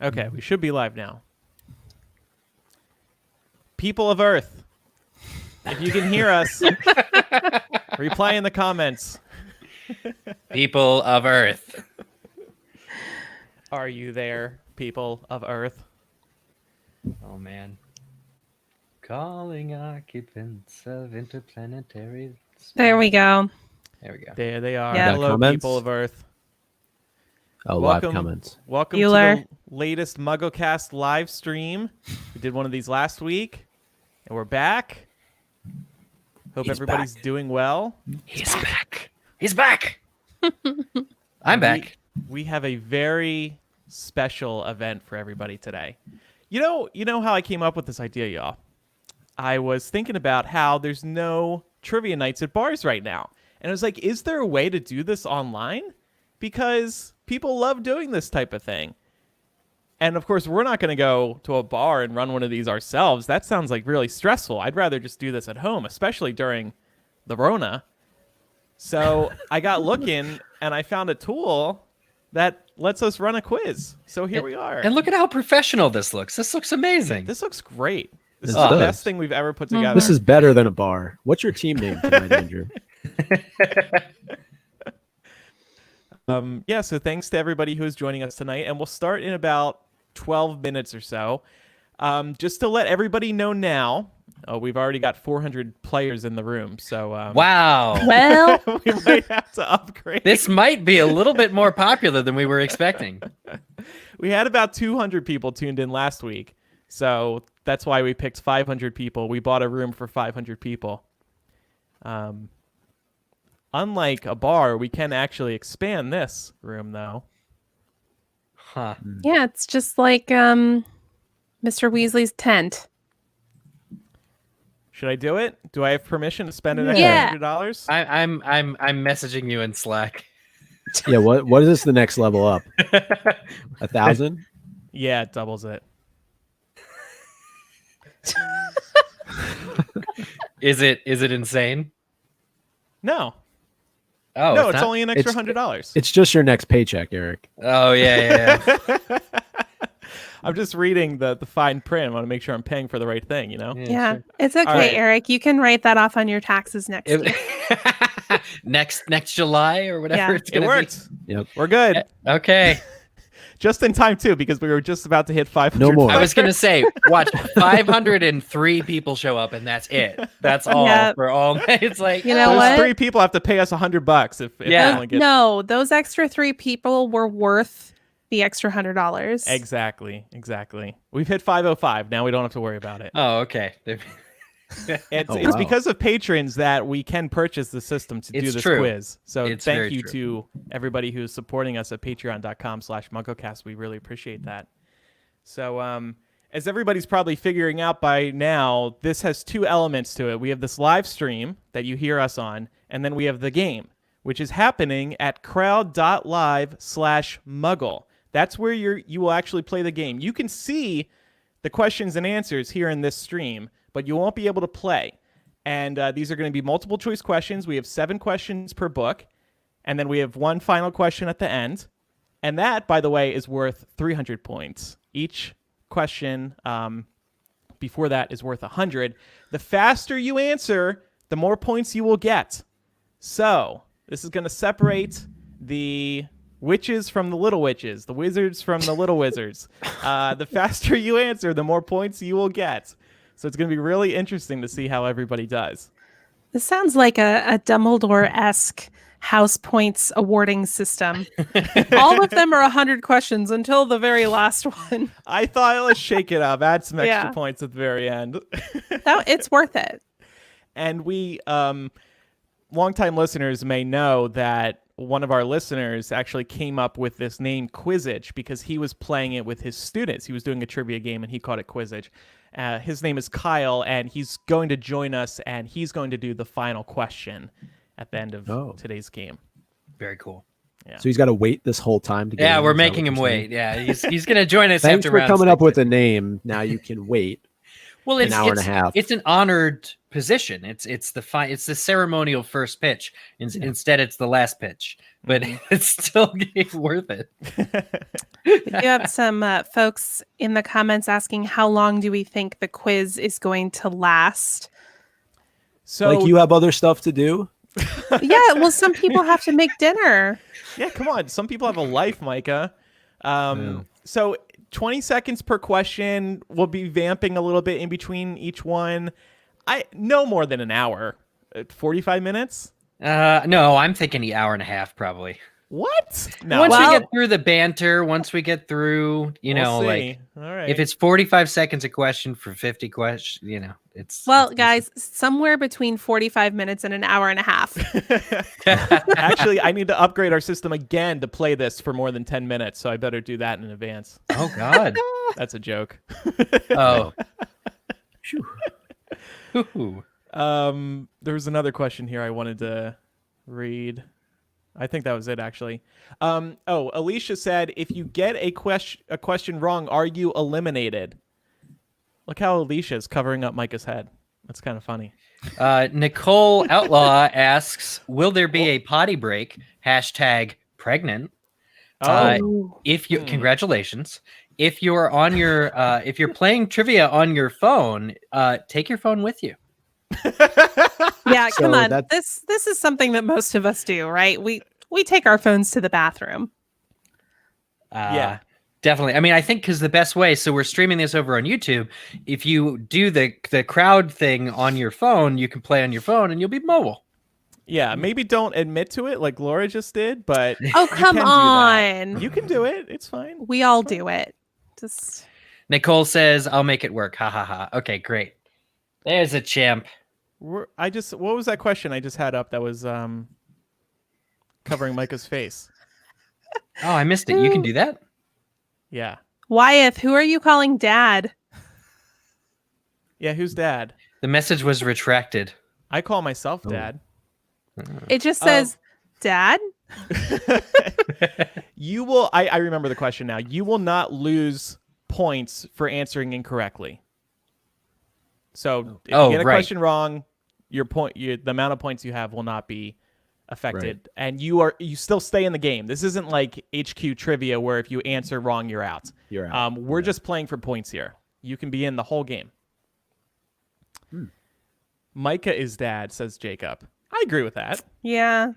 Okay, we should be live now. People of Earth, if you can hear us, reply in the comments. People of Earth. Are you there, people of Earth? Oh, man. Calling occupants of interplanetary space. There we go. There we go. There they are. Yeah. Hello, Comments? people of Earth. Oh, Welcome- live comments. Welcome Bueller. to the latest MuggleCast live stream. We did one of these last week, and we're back. Hope He's everybody's back. doing well. He's back. He's back. I'm back. We have a very special event for everybody today. You know how I came up with this idea, y'all? I was thinking about how there's no trivia nights at bars right now. And I was like, is there a way to do this online? Because people love doing this type of thing. And of course, we're not going to go to a bar and run one of these ourselves. That sounds like really stressful. I'd rather just do this at home, especially during the Rona. So I got looking and I found a tool that lets us run a quiz. So here we are. And look at how professional this looks. This looks amazing. This looks great. This It is the does. best thing we've ever put together. This is better than a bar. What's your team name tonight, Andrew? Yeah, so thanks to everybody who is joining us tonight. And we'll start in about 12 minutes or so. Just to let everybody know now, we've already got 400 players in the room. So Wow. Well, we might have to upgrade. This might be a little bit more popular than we were expecting. We had about 200 people tuned in last week. So that's why we picked 500 people. We bought a room for 500 people. Unlike a bar, we can actually expand this room, though. Huh. yeah, it's just like Mr. Weasley's tent. Should I do it? Do I have permission to spend an Yeah. extra $100? I'm messaging you in Slack. Yeah, what is this the next level up? 1,000? Yeah, it doubles it. Is it insane? No. Oh, No, it's not? only an extra It's- $100. It's just your next paycheck, Eric. Oh yeah. I'm just reading the fine print. I want to make sure I'm paying for the right thing, you know? Yeah, sure. it's okay, right. Eric. You can write that off on your taxes next year. next July or whatever. Yeah. It's It gonna worked. Yep. We're good. Be. Okay. Just in time, too, because we were just about to hit 500. No more. I was gonna say, watch 503 people show up, and that's it. That's all Yeah. for all. It's like You know Those what? 3 people have to pay us $100 if Yeah. they only get... No, those extra 3 people were worth the extra $100. Exactly. We've hit 505. Now we don't have to worry about it. Oh, okay. It's Oh, it's wow. because of patrons that we can purchase the system to do It's this true. quiz. So It's thank very you true. to everybody who's supporting us at patreon.com/MuggleCast. We really appreciate that. So as everybody's probably figuring out by now, this has 2 elements to it. We have this live stream that you hear us on, and then we have the game, which is happening at crowd.live/muggle. That's where you will actually play the game. You can see the questions and answers here in this stream, but you won't be able to play. And these are going to be multiple choice questions. We have 7 questions per book, and then we have 1 final question at the end. And that, by the way, is worth 300 points. Each question before that is worth 100. The faster you answer, the more points you will get. So this is going to separate the witches from the little witches, the wizards from the little wizards. The faster you answer, the more points you will get. So it's going to be really interesting to see how everybody does. This sounds like a Dumbledore-esque house points awarding system. All of them are 100 questions until the very last one. I thought, let's shake it up, add some extra Yeah. points at the very end. It's worth it. And we, longtime listeners may know that one of our listeners actually came up with this name Quizzitch because he was playing it with his students. He was doing a trivia game and he called it Quizzitch. His name is Kyle, and he's going to join us, and he's going to do the final question at the end of today's game. Very cool. Yeah. So he's got to wait this whole time to get Yeah, in, we're is that making what him you're saying? wait. Yeah, he's gonna join us Thanks after for round coming up 6. with a name. Now you can wait. Well, an hour and a half. It's an honored position. It's the ceremonial first pitch. Instead, it's the last pitch, but it's still worth it. We do have some folks in the comments asking how long do we think the quiz is going to last? So like you have other stuff to do. Yeah, well, some people have to make dinner. Yeah, come on. Some people have a life, Micah. So 20 seconds per question. We'll be vamping a little bit in between each one. No more than an hour. 45 minutes? No, I'm thinking an hour and a half probably. What? No. Once we get through the banter, once we get through, We'll see. like, all right. if it's 45 seconds a question for 50 questions, it's... Well, guys, somewhere between 45 minutes and an hour and a half. Actually, I need to upgrade our system again to play this for more than 10 minwas so I better do that in advance. Oh, God. That's a joke. Oh. Ooh. There was another question here I wanted to read. I think that was it, actually. Alicia said, if you get a question wrong, are you eliminated? Look how Alicia's covering up Micah's head. That's kind of funny. Nicole Outlaw asks, will there be a potty break? #pregnant. If you congratulations. If you're on your if you're playing trivia on your phone, take your phone with you. Yeah, So come on. that's- This is something that most of us do, right? We take our phones to the bathroom. Yeah. Definitely. I mean, I think because the best way, so we're streaming this over on YouTube. If you do the crowd thing on your phone, you can play on your phone and you'll be mobile. Yeah, maybe don't admit to it like Laura just did, but Oh, you come can do on. that. You can do it. It's fine. We all do it. Just Nicole says, I'll make it work. Ha ha ha. Okay, great. There's a champ. What was that question I just had up that was covering Micah's face? Oh, I missed it. You can do that? Yeah. Wyeth, who are you calling dad? Yeah, who's dad? The message was retracted. I call myself dad. It just says dad. You will I remember the question now. You will not lose points for answering incorrectly. So if you get a question wrong, the amount of points you have will not be affected, and you still stay in the game. This isn't like HQ trivia where if you answer wrong, you're out. You're out. We're just playing for points here. You can be in the whole game. Micah is dad, says Jacob. I agree with that. Yeah.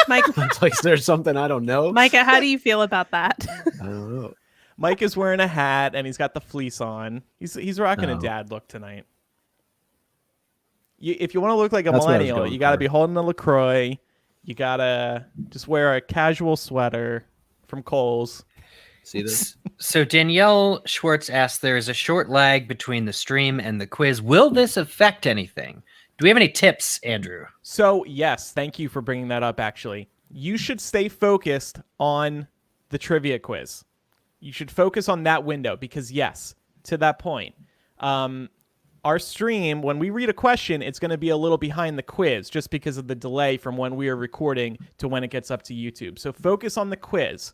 Mike, It's like there's something I don't know. Micah, how do you feel about that? I don't know. Mike is wearing a hat and he's got the fleece on. He's rocking a Oh. dad look tonight. If you want to look like a That's what I was millennial, going you got to for. be holding a LaCroix. You got to just wear a casual sweater from Kohl's. See this? So Danielle Schwartz asks, there is a short lag between the stream and the quiz. Will this affect anything? Do we have any tips, Andrew? So, yes, thank you for bringing that up, actually. You should stay focused on the trivia quiz. You should focus on that window because, yes, to that point, our stream, when we read a question, it's going to be a little behind the quiz just because of the delay from when we are recording to when it gets up to YouTube. So focus on the quiz,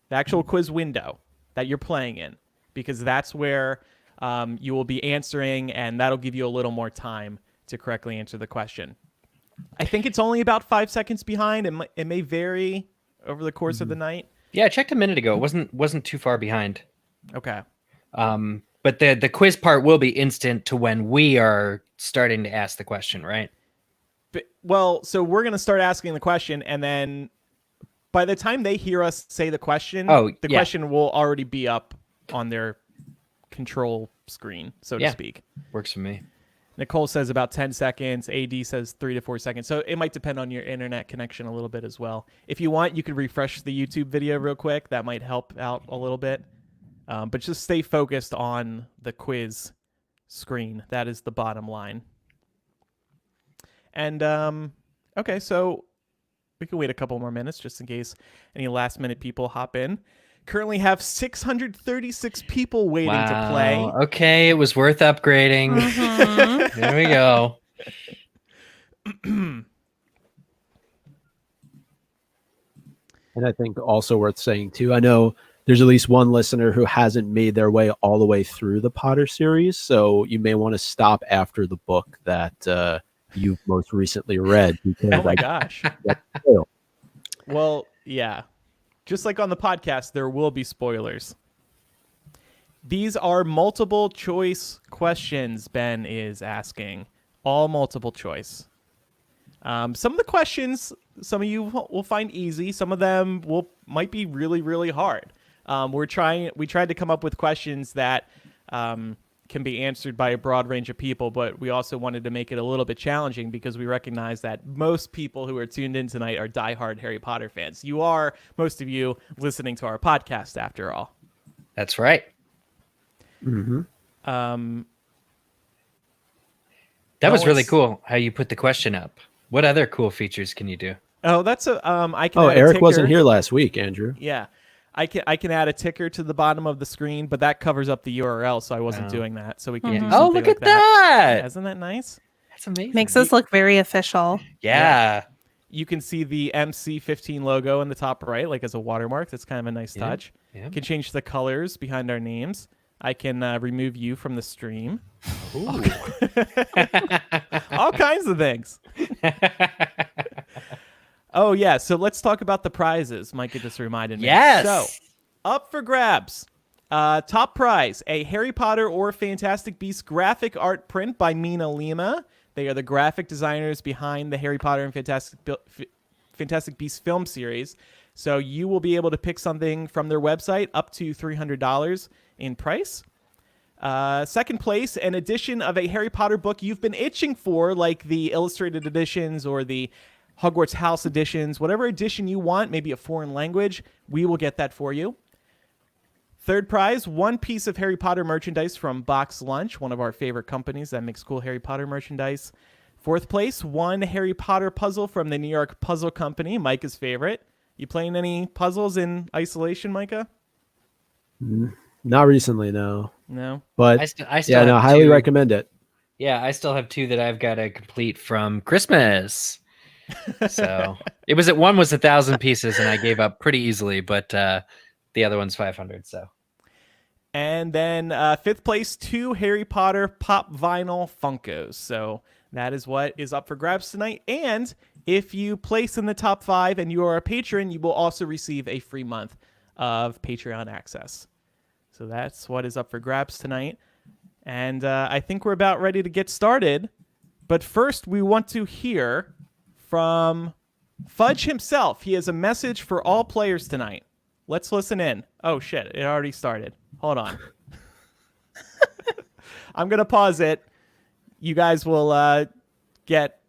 the actual quiz window that you're playing in, because that's where you will be answering, and that'll give you a little more time to correctly answer the question. I think it's only about 5 seconds behind. It may vary over the course of the night. Yeah, I checked a minute ago. It wasn't too far behind. Okay. But the quiz part will be instant to when we are starting to ask the question, right? So we're going to start asking the question, and then by the time they hear us say the question, the question will already be up on their control screen, so to speak. Works for me. Nicole says about 10 seconds. AD says 3 to 4 seconds. So it might depend on your internet connection a little bit as well. If you want, you could refresh the YouTube video real quick. That might help out a little bit. But just stay focused on the quiz screen. That is the bottom line. And, okay, so we can wait a couple more minutes just in case any last-minute people hop in. Currently have 636 people waiting to play. Okay, it was worth upgrading. Mm-hmm. There we go. And I think also worth saying too, I know there's at least one listener who hasn't made their way all the way through the Potter series, so you may want to stop after the book that you've most recently read. Because Oh my gosh. that's spoiled. Well, yeah. Just like on the podcast, there will be spoilers. These are multiple choice questions, Ben is asking. All multiple choice. Some of the questions, some of you will find easy. Some of them might be really, really hard. We tried to come up with questions that can be answered by a broad range of people, but we also wanted to make it a little bit challenging because we recognize that most people who are tuned in tonight are diehard Harry Potter fans. You are, most of you, listening to our podcast after all. That's right. Mm-hmm. That was really cool how you put the question up. What other cool features can you do? Oh, that's I can. Oh, add a Eric ticker. wasn't here last week, Andrew. Yeah. I can add a ticker to the bottom of the screen, but that covers up the URL, so I wasn't doing that. So we can do something Oh, look like at that. Yeah, isn't that nice? That's amazing. Makes us look very official. Yeah. You can see the MC15 logo in the top right, like as a watermark. That's kind of a nice touch. Yeah. You can change the colors behind our names. I can remove you from the stream. Ooh. All kinds of things. Oh, yeah. So let's talk about the prizes. Micah just reminded me. Yes. So, up for grabs. Top prize, a Harry Potter or Fantastic Beasts graphic art print by Mina Lima. They are the graphic designers behind the Harry Potter and Fantastic Beasts film series. So you will be able to pick something from their website up to $300 in price. Second place, an edition of a Harry Potter book you've been itching for, like the illustrated editions or the Hogwarts House editions, whatever edition you want, maybe a foreign language, we will get that for you. Third prize, one piece of Harry Potter merchandise from Box Lunch, one of our favorite companies that makes cool Harry Potter merchandise. Fourth place, one Harry Potter puzzle from the New York Puzzle Company, Micah's favorite. You playing any puzzles in isolation, Micah? Not recently, no. No? But I still yeah, no, have highly two. recommend it. Yeah, I still have two that I've got to complete from Christmas. So one was 1,000 pieces, and I gave up pretty easily, but the other one's 500. So, and then fifth place, two Harry Potter pop vinyl Funkos. So that is what is up for grabs tonight. And if you place in the top 5 and you are a patron, you will also receive a free month of Patreon access. So that's what is up for grabs tonight. And I think we're about ready to get started. But first, we want to hear from Fudge himself. He has a message for all players tonight. Let's listen in. Oh, shit. It already started. Hold on. I'm going to pause it. You guys will get...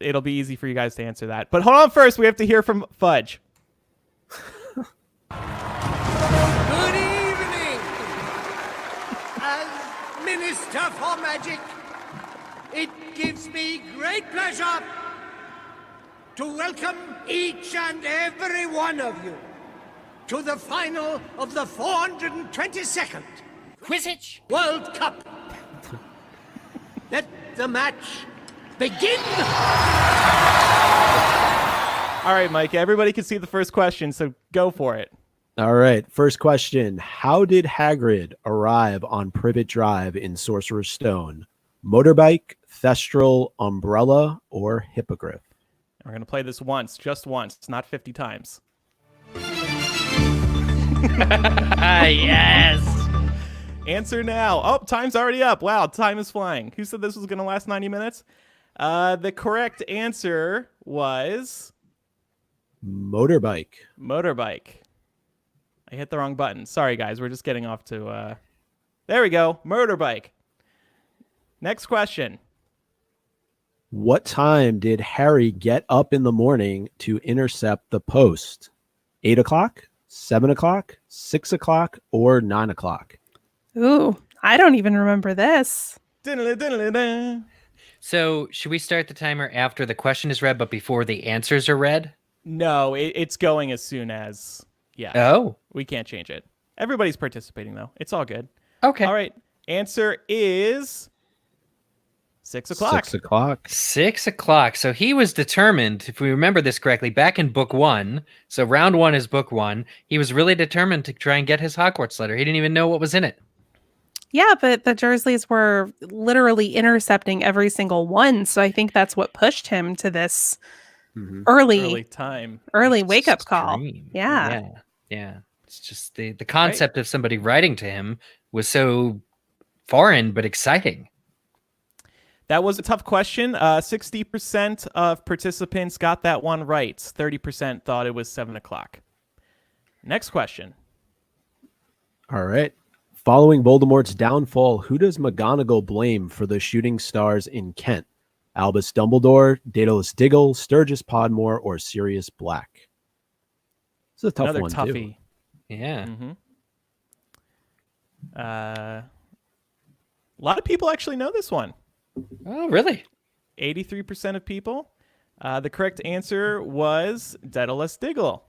It'll be easy for you guys to answer that. But hold on first. We have to hear from Fudge. Good evening. As Minister for Magic, it gives me great pleasure to welcome each and every one of you to the final of the 422nd Quizzitch! World Cup. Let the match begin! All right, Mike. Everybody can see the first question, so go for it. All right. First question. How did Hagrid arrive on Privet Drive in Sorcerer's Stone? Motorbike, Thestral, Umbrella, or Hippogriff? We're going to play this once, just once, not 50 times. yes. Answer now. Oh, time's already up. Wow, time is flying. Who said this was going to last 90 minutes? The correct answer was... Motorbike. Motorbike. I hit the wrong button. Sorry, guys. We're just getting off to... There we go. Motorbike. Next question. What time did Harry get up in the morning to intercept the post? 8 o'clock, 7 o'clock, 6 o'clock, or 9 o'clock? Ooh, I don't even remember this. So, should we start the timer after the question is read, but before the answers are read? No, it's going as soon as... Yeah. Oh. We can't change it. Everybody's participating, though. It's all good. Okay. All right. Answer is 6 o'clock. 6 o'clock. 6 o'clock. So he was determined, if we remember this correctly, back in book 1. So round 1 is book 1. He was really determined to try and get his Hogwarts letter. He didn't even know what was in it. Yeah, but the Dursleys were literally intercepting every single one. So I think that's what pushed him to this early time. wake-up call. Extreme. Yeah. Yeah. It's just the concept of somebody writing to him was so foreign but exciting. That was a tough question. 60% of participants got that one right. 30% thought it was 7 o'clock. Next question. All right. Following Voldemort's downfall, who does McGonagall blame for the shooting stars in Kent? Albus Dumbledore, Daedalus Diggle, Sturgis Podmore, or Sirius Black? It's a tough Another one, toughie. too. Yeah. A lot of people actually know this one. Oh, really? 83% of people. The correct answer was Daedalus Diggle.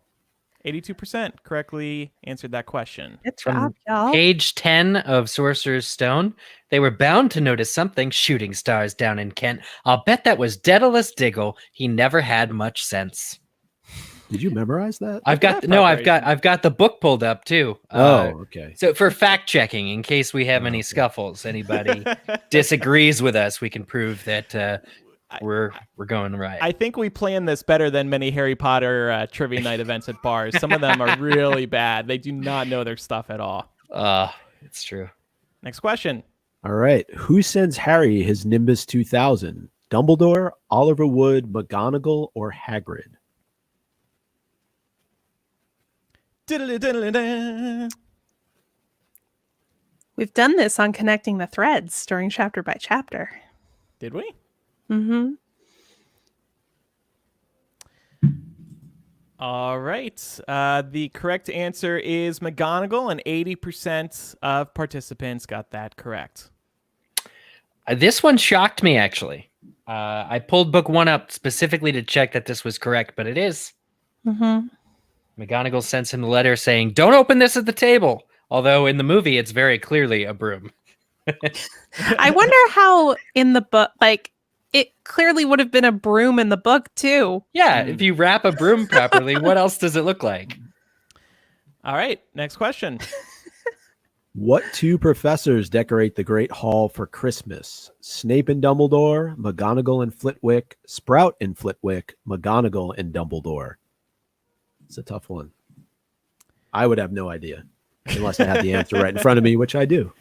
82% correctly answered that question. Good From job, y'all. page 10 of Sorcerer's Stone, they were bound to notice something. Shooting stars down in Kent. I'll bet that was Daedalus Diggle. He never had much sense. Did you memorize that? I've got the book pulled up too. Okay. So for fact checking, in case we have any scuffles, anybody disagrees with us, we can prove that we're going right. I think we planned this better than many Harry Potter trivia night events at bars. Some of them are really bad. They do not know their stuff at all. It's true. Next question. All right. Who sends Harry his Nimbus 2000? Dumbledore, Oliver Wood, McGonagall, or Hagrid? Diddle-diddle-diddle. We've done this on Connecting the Threads during chapter by chapter. Did we? Mm-hmm. All right. The correct answer is McGonagall, and 80% of participants got that correct. This one shocked me, actually. I pulled book 1 up specifically to check that this was correct, but it is. Mm-hmm. McGonagall sends him a letter saying, "Don't open this at the table." Although in the movie, it's very clearly a broom. I wonder how in the book, like, it clearly would have been a broom in the book too. Yeah, if you wrap a broom properly, what else does it look like? All right. Next question. What 2 professors decorate the Great Hall for Christmas? Snape and Dumbledore, McGonagall and Flitwick, Sprout and Flitwick, McGonagall and Dumbledore. It's a tough one. I would have no idea unless I had the answer right in front of me, which I do.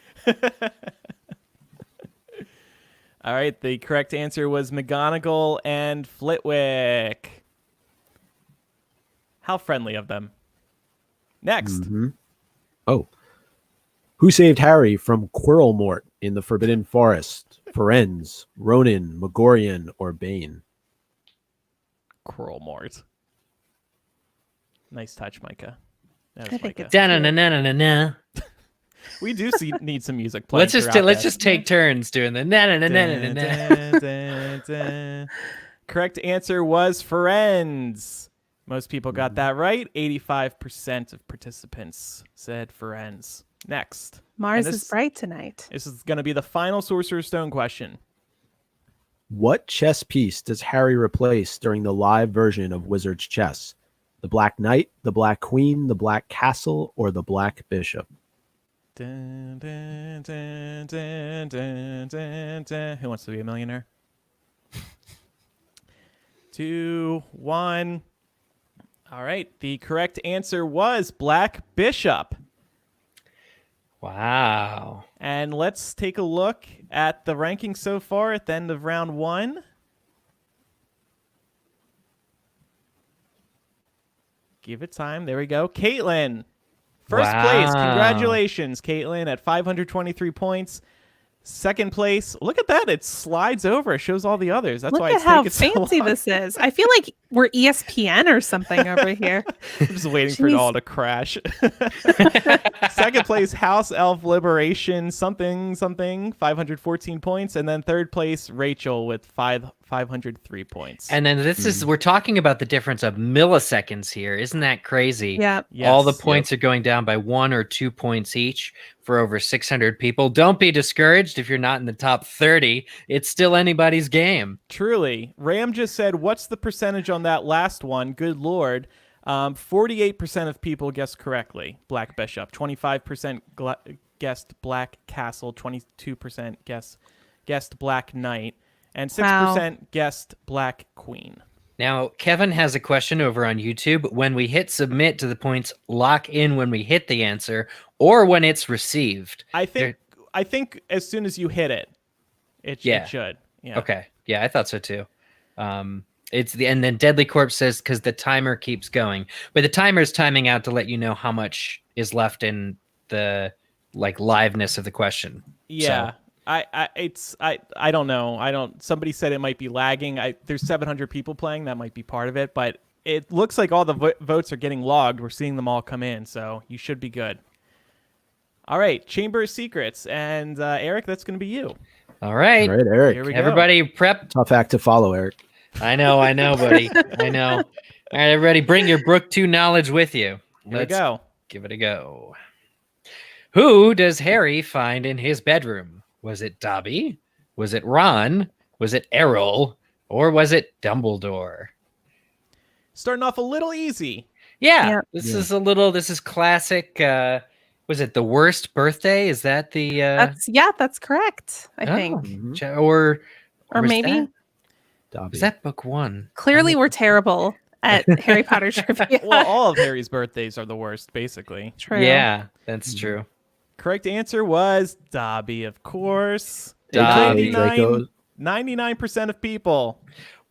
All right. The correct answer was McGonagall and Flitwick. How friendly of them. Next. Oh. Who saved Harry from Quirrellmort in the Forbidden Forest? Firenze, Ronan, Megorian, or Bane? Quirrellmort. Nice touch, Micah. That I was think Micah. it's Da-na-na-na-na-na. We do need some music playing. Let's just take turns doing the na-na-na-na-na-na. Correct answer was Firenze. Most people got that right. 85% of participants said Firenze. Next. Mars And is bright tonight. This is going to be the final Sorcerer's Stone question. What chess piece does Harry replace during the live version of Wizard's Chess? The Black Knight, the Black Queen, the Black Castle, or the Black Bishop? Dun, dun, dun, dun, dun, dun, dun. Who wants to be a millionaire? 2, 1. All right. The correct answer was Black Bishop. Wow. And let's take a look at the rankings so far at the end of round 1. Give it time. There we go. Caitlin, first place. Congratulations, Caitlin, at 523 points. Second place. Look at that. It slides over. It shows all the others. That's Look why at it's how taking so fancy long. this is. I feel like we're ESPN or something over here. I'm just waiting for it Jeez. all to crash. Second place, House Elf Liberation, something, 514 points. And then third place, Rachel with 503 points. And then we're talking about the difference of milliseconds here. Isn't that crazy? Yeah. All the Yes. points are going down by 1 or 2 points each for over 600 people. Don't be discouraged if you're not in the top 30. It's still anybody's game. Truly. Ram just said, what's the percentage on that last one? Good Lord. 48% of people guessed correctly. Black Bishop. 25% guessed Black Castle. 22% guessed Black Knight. And 6% guessed Black Queen. Now, Kevin has a question over on YouTube. When we hit submit, do the points lock in when we hit the answer or when it's received? I think as soon as you hit it, it should. Yeah. Okay. Yeah, I thought so too. And then Deadly Corpse says because the timer keeps going, but the timer is timing out to let you know how much is left in the liveness of the question. Yeah. So, I don't know. Somebody said it might be lagging. There's 700 people playing. That might be part of it, but it looks like all the votes are getting logged. We're seeing them all come in, so you should be good. All right, Chamber of Secrets, and Eric, that's going to be you. all right. All right, Eric. Here we go. Everybody prep. Tough act to follow, Eric. I know, buddy. I know. All right, everybody, bring your Brook 2 knowledge with you. Here we go. Give it a go. Who does Harry find in his bedroom? Was it Dobby? Was it Ron? Was it Errol? Or was it Dumbledore? Starting off a little easy. Yeah. This is classic. Was it The Worst Birthday? Is that the That's correct. I think. Or was maybe that, Dobby. is that book 1? clearly we're terrible at Harry Potter trivia. Well, all of Harry's birthdays are the worst, basically. True. Yeah, that's true. Correct answer was Dobby, of course. Dobby. 99% of people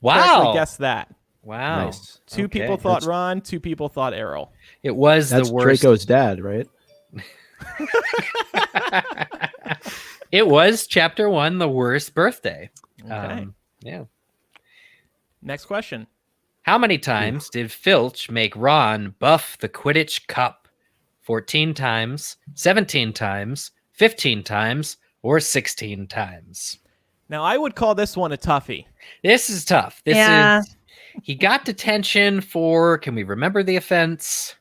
Wow. correctly guessed that. Wow. Nice. Two Okay. people thought Ron, 2 people thought Errol. It was That's the worst. Draco's dad, right? It was chapter 1, The Worst Birthday. Okay. Yeah. Next question. How many times did Filch make Ron buff the Quidditch Cup? 14 times, 17 times, 15 times, or 16 times? Now, I would call this one a toughie. This is tough. Yeah. He got detention for, can we remember the offense?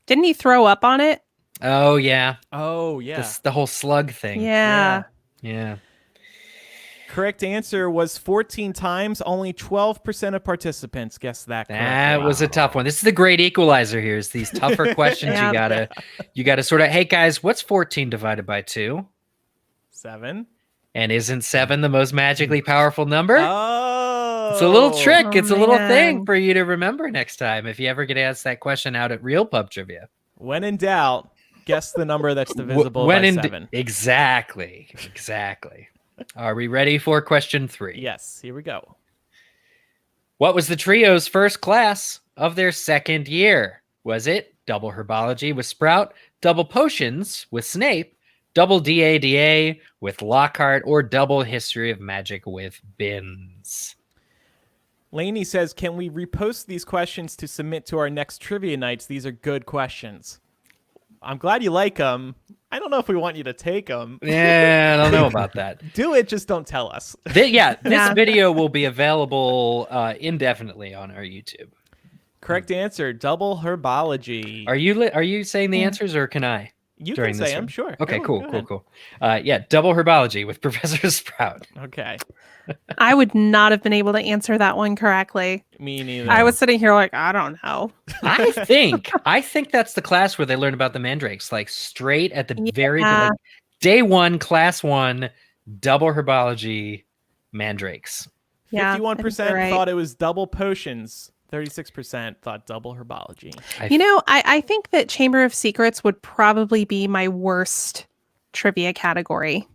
Didn't he throw up on it? Oh, yeah. Oh, yeah. The whole slug thing. Yeah. Yeah. Correct answer was 14 times. Only 12% of participants guessed that correctly. That was a tough one. This is the great equalizer here. Is these tougher questions Yeah. you gotta sort of, hey guys, what's 14 divided by 2? 7. And isn't 7 the most magically powerful number? Oh. It's a little trick. Oh, It's a little thing man. for you to remember next time if you ever get asked that question out at Real Pub Trivia. When in doubt, guess the number that's divisible by 7. Exactly. Are we ready for question 3? Yes, here we go. What was the trio's first class of their second year? Was it double herbology with Sprout, double potions with Snape, double DADA with Lockhart, or double history of magic with Binns? Lainey says, can we repost these questions to submit to our next trivia nights? These are good questions. I'm glad you like them. I don't know if we want you to take them. Yeah, I don't know about that. Do it, just don't tell us. This video will be available indefinitely on our YouTube. Correct answer, double herbology. Are you saying the answers, or can I? You during can this say one? them, sure. Okay, Go ahead. cool. Yeah, double herbology with Professor Sprout. Okay, I would not have been able to answer that one correctly. me neither. I was sitting here like, I don't know. I think that's the class where they learn about the mandrakes, like straight at the very Yeah. day 1, class 1, double herbology mandrakes. Yeah, I think 51% you're right. thought it was double potions. 36% thought double herbology. You know, I think that Chamber of Secrets would probably be my worst trivia category.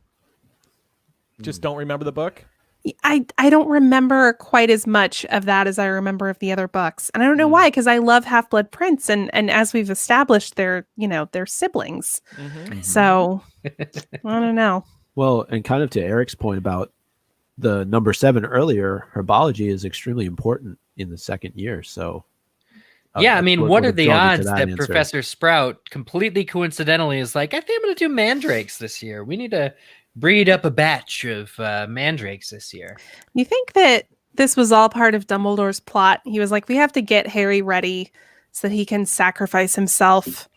Just don't remember the book? I don't remember quite as much of that as I remember of the other books. And I don't know why, because I love Half-Blood Prince, and as we've established, they're siblings. Mm-hmm. So I don't know. Well, and kind of to Eric's point about the number 7 earlier, herbology is extremely important in the second year. So, Yeah, I mean, would what are have the drawn me to odds that that answer. Professor Sprout completely coincidentally is like, I think I'm going to do mandrakes this year. We need to breed up a batch of mandrakes this year. You think that this was all part of Dumbledore's plot? He was like, we have to get Harry ready so that he can sacrifice himself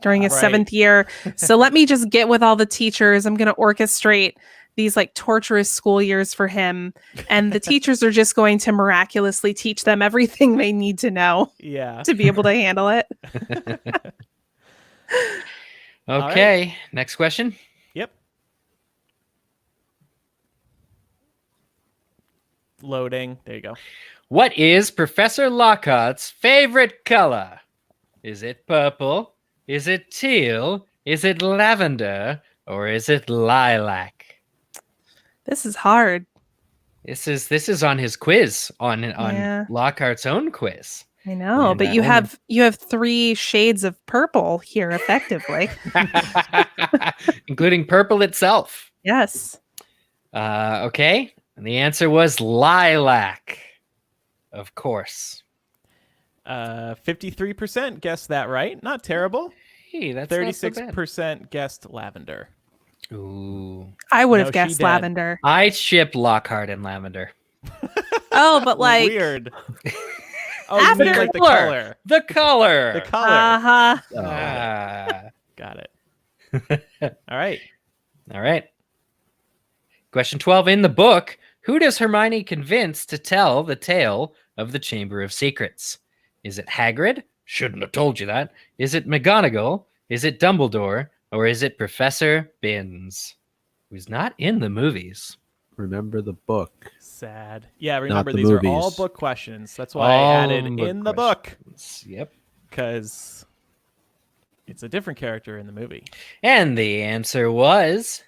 during his Right. 7th year. So let me just get with all the teachers. I'm going to orchestrate these like torturous school years for him. And the teachers are just going to miraculously teach them everything they need to know Yeah. to be able to handle it. Okay, next question. Yep. Loading. There you go. What is Professor Lockhart's favorite color? Is it purple? Is it teal? Is it lavender? Or is it lilac? This is hard. This is on his quiz, on Yeah. Lockhart's own quiz. I know, And, but you have 3 shades of purple here effectively. Including purple itself. Yes. Okay, and the answer was lilac. Of course. 53% guessed that right. Not terrible. Hey, that's not so bad. 36% guessed lavender. Ooh. I would No, have she guessed did. lavender. I ship Lockhart and lavender. Oh, but like Weird. Oh, you mean like the color. The color. The color. uh-huh. Ah. Got it. All right. All right. Question 12. In the book, who does Hermione convince to tell the tale of the Chamber of Secrets? Is it Hagrid? Shouldn't have told you that. Is it McGonagall? Is it Dumbledore? Or is it Professor Binns? Who's not in the movies. Remember the book. Sad. Yeah, remember the these are all movies. book questions. That's why All I added book in the book. Yep. Because it's a different character in the movie. And the answer was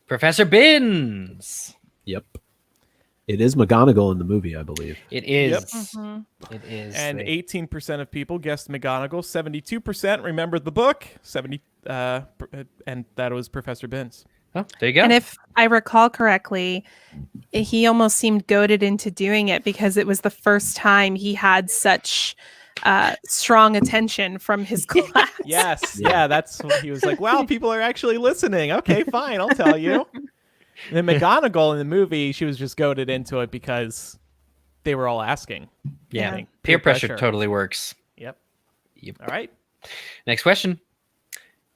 Professor Binns. Yep. It is McGonagall in the movie, I believe. It is. Yep. Mhm. It is. And They- 18% of people guessed McGonagall. 72% remembered the book. And that was Professor Binns. Oh, there you go. And if I recall correctly, he almost seemed goaded into doing it because it was the first time he had such strong attention from his class. Yes. Yeah, that's what he was like, wow, people are actually listening. Okay, fine, I'll tell you. And then McGonagall in the movie, she was just goaded into it because they were all asking. yeah, Yeah. Peer peer pressure pressure. totally works. Yep. Yep. All right. Next question.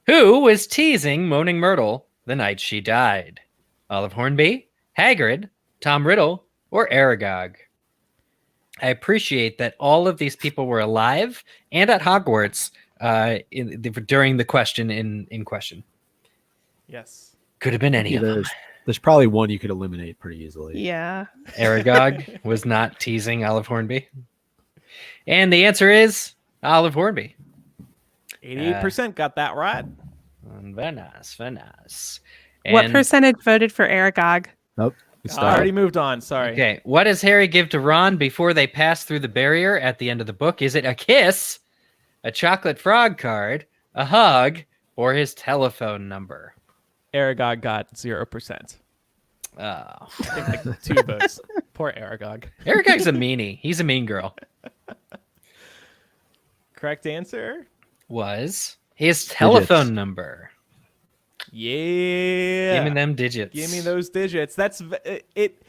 Who was teasing Moaning Myrtle the night she died? Olive Hornby, Hagrid, Tom Riddle, or Aragog? I appreciate that all of these people were alive and at Hogwarts during the question in question. Yes. Could have been any Yeah, of them. there's probably one you could eliminate pretty easily. Yeah. Aragog was not teasing Olive Hornby. And the answer is Olive Hornby. 88% got that right. Very nice, very nice. What And- percentage voted for Aragog? Nope. We I started. already moved on. Sorry. Okay, what does Harry give to Ron before they pass through the barrier at the end of the book? Is it a kiss, a chocolate frog card, a hug, or his telephone number? Aragog got 0%. Oh. I think like 2 votes. Poor Aragog. Aragog's a meanie. He's a mean girl. Correct answer? Was his telephone number. Yeah. Give me them digits. Give me those digits. That's it.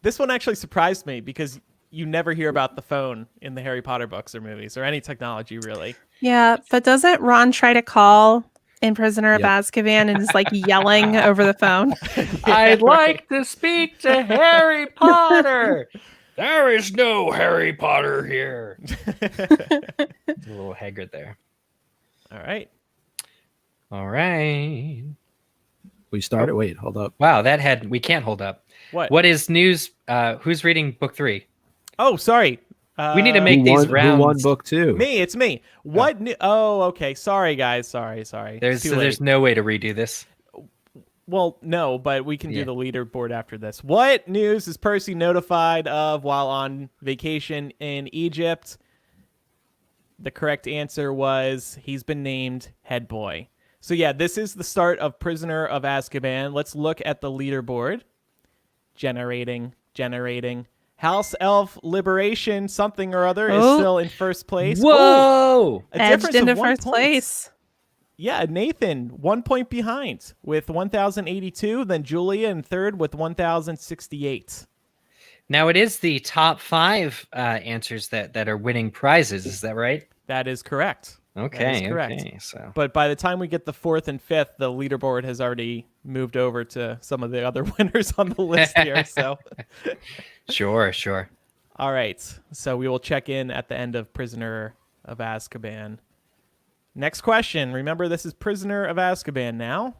This one actually surprised me because you never hear about the phone in the Harry Potter books or movies or any technology really. Yeah, but doesn't Ron try to call in Prisoner of Yep. Azkaban and is like yelling over the phone? I'd like to speak to Harry Potter. There is no Harry Potter here. A little Hagrid there. All right. All right. We started. Wait, hold up. Wow, we can't hold up. What is news? Who's reading book 3? Oh, sorry. We need to make these Who rounds. won book 2? Me. It's me. What? Oh, okay. Sorry, guys. Sorry. There's Too late. no way to redo this. Well, no, but we can do Yeah. the leaderboard after this. What news is Percy notified of while on vacation in Egypt? The correct answer was he's been named head boy. So yeah, this is the start of Prisoner of Azkaban. Let's look at the leaderboard. Generating. House Elf Liberation something or other is Oh. still in first place. Whoa! A Edged difference into of 1 first point. place. Yeah, Nathan, 1 point behind with 1,082. Then Julia in third with 1,068. Now it is the top 5 answers that are winning prizes. Is that right? That is correct. That is Okay. correct. Okay. So But by the time we get the 4th and 5th, the leaderboard has already moved over to some of the other winners on the list here. So, sure. all right. So we will check in at the end of Prisoner of Azkaban. Next question. Remember, this is Prisoner of Azkaban now.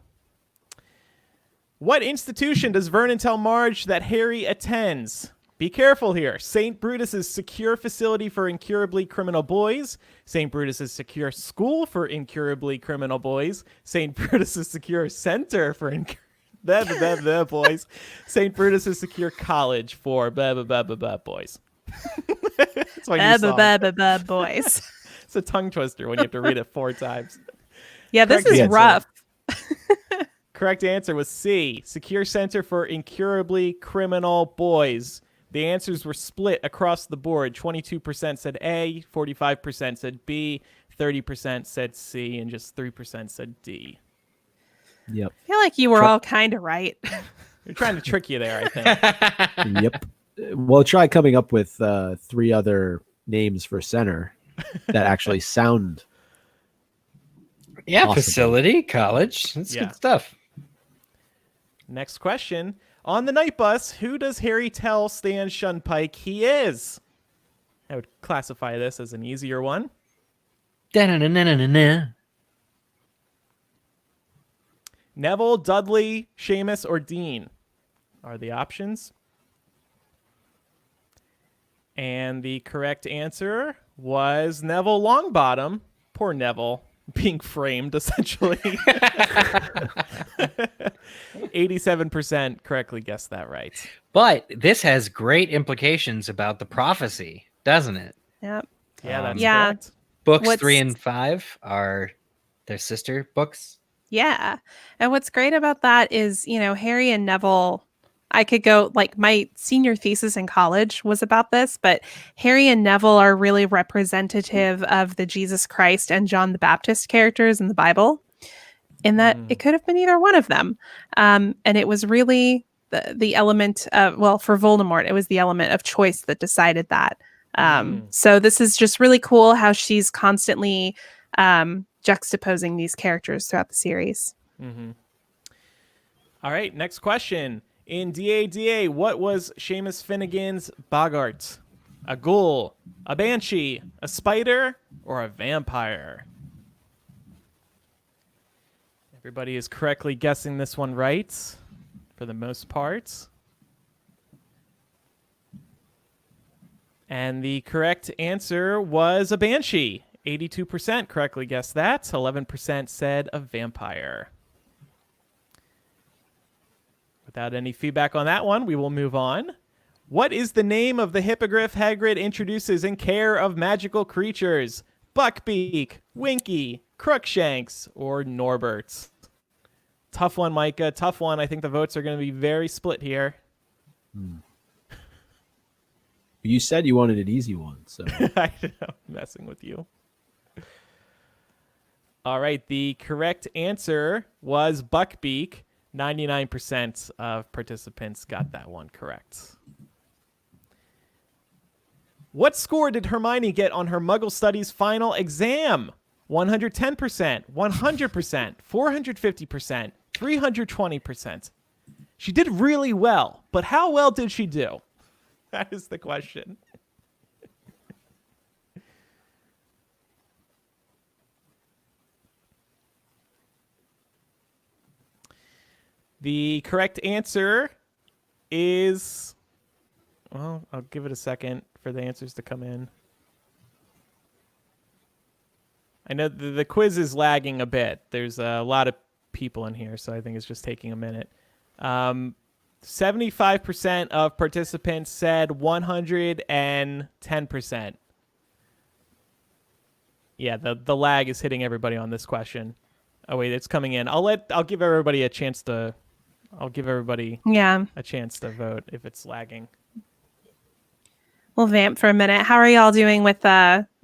What institution does Vernon tell Marge that Harry attends? Be careful here. St. Brutus's secure facility for incurably criminal boys. St. Brutus's secure school for incurably criminal boys. St. Brutus's secure center for boys. St. Brutus's secure college for boys. That's why you saw. Boys. It's a tongue twister when you have to read it 4 times. Yeah, this Correct is answer. rough. Correct answer was C. Secure Center for Incurably Criminal Boys. The answers were split across the board. 22% said A, 45% said B, 30% said C, and just 3% said D. Yep. I feel like you were all kind of right. They're trying to trick you there, I think. Yep. Well, try coming up with 3 other names for center that actually sound. yeah, Possible. facility, college. That's Yeah. good stuff. Next question. On the night bus, who does Harry tell Stan Shunpike he is? I would classify this as an easier one. Da-na-na-na-na-na. Neville, Dudley, Seamus, or Dean are the options. And the correct answer was Neville Longbottom. Poor Neville, being framed, essentially. 87% correctly guessed that right. But this has great implications about the prophecy, doesn't it? Yep. Yeah, that's Yeah. correct. Books What's- 3 and 5 are their sister books. Yeah. And what's great about that is, Harry and Neville, I could go, like, my senior thesis in college was about this, but Harry and Neville are really representative of the Jesus Christ and John the Baptist characters in the Bible, in that it could have been either one of them. And it was really the element of, well, for Voldemort, it was the element of choice that decided that. So this is just really cool how she's constantly juxtaposing these characters throughout the series. Mm-hmm. All right, next question. In DADA, what was Seamus Finnegan's boggart? A ghoul, a banshee, a spider, or a vampire? Everybody is correctly guessing this one right, for the most part. And the correct answer was a banshee. 82% correctly guessed that. 11% said a vampire. Without any feedback on that one, we will move on. What is the name of the hippogriff Hagrid introduces in Care of Magical Creatures? Buckbeak, Winky, Crookshanks, or Norbert? Tough one, Micah. Tough one. I think the votes are going to be very split here. You said you wanted an easy one, so I know, I'm messing with you. All right, the correct answer was Buckbeak. 99% of participants got that one correct. What score did Hermione get on her Muggle Studies final exam? 110%, 100%, 450%, 320%. She did really well, but how well did she do? That is the question. The correct answer is, well, I'll give it a second for the answers to come in. I know the quiz is lagging a bit. There's a lot of people in here, so I think it's just taking a minute. 75% of participants said 110%. Yeah, the lag is hitting everybody on this question. Oh wait, it's coming in. I'll give everybody a chance to vote if it's lagging. We'll vamp for a minute. How are y'all doing with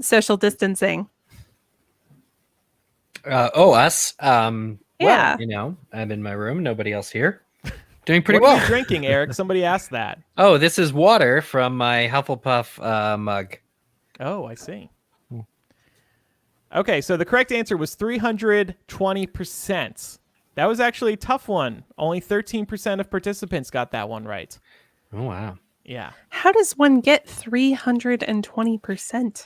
social distancing? Us. Yeah. Well, I'm in my room. Nobody else here. Doing pretty What are well. you drinking, Eric? Somebody asked that. Oh, this is water from my Hufflepuff mug. Oh, I see. Okay, so the correct answer was 320%. That was actually a tough one. Only 13% of participants got that one right. Oh, wow. Yeah. How does one get 320%?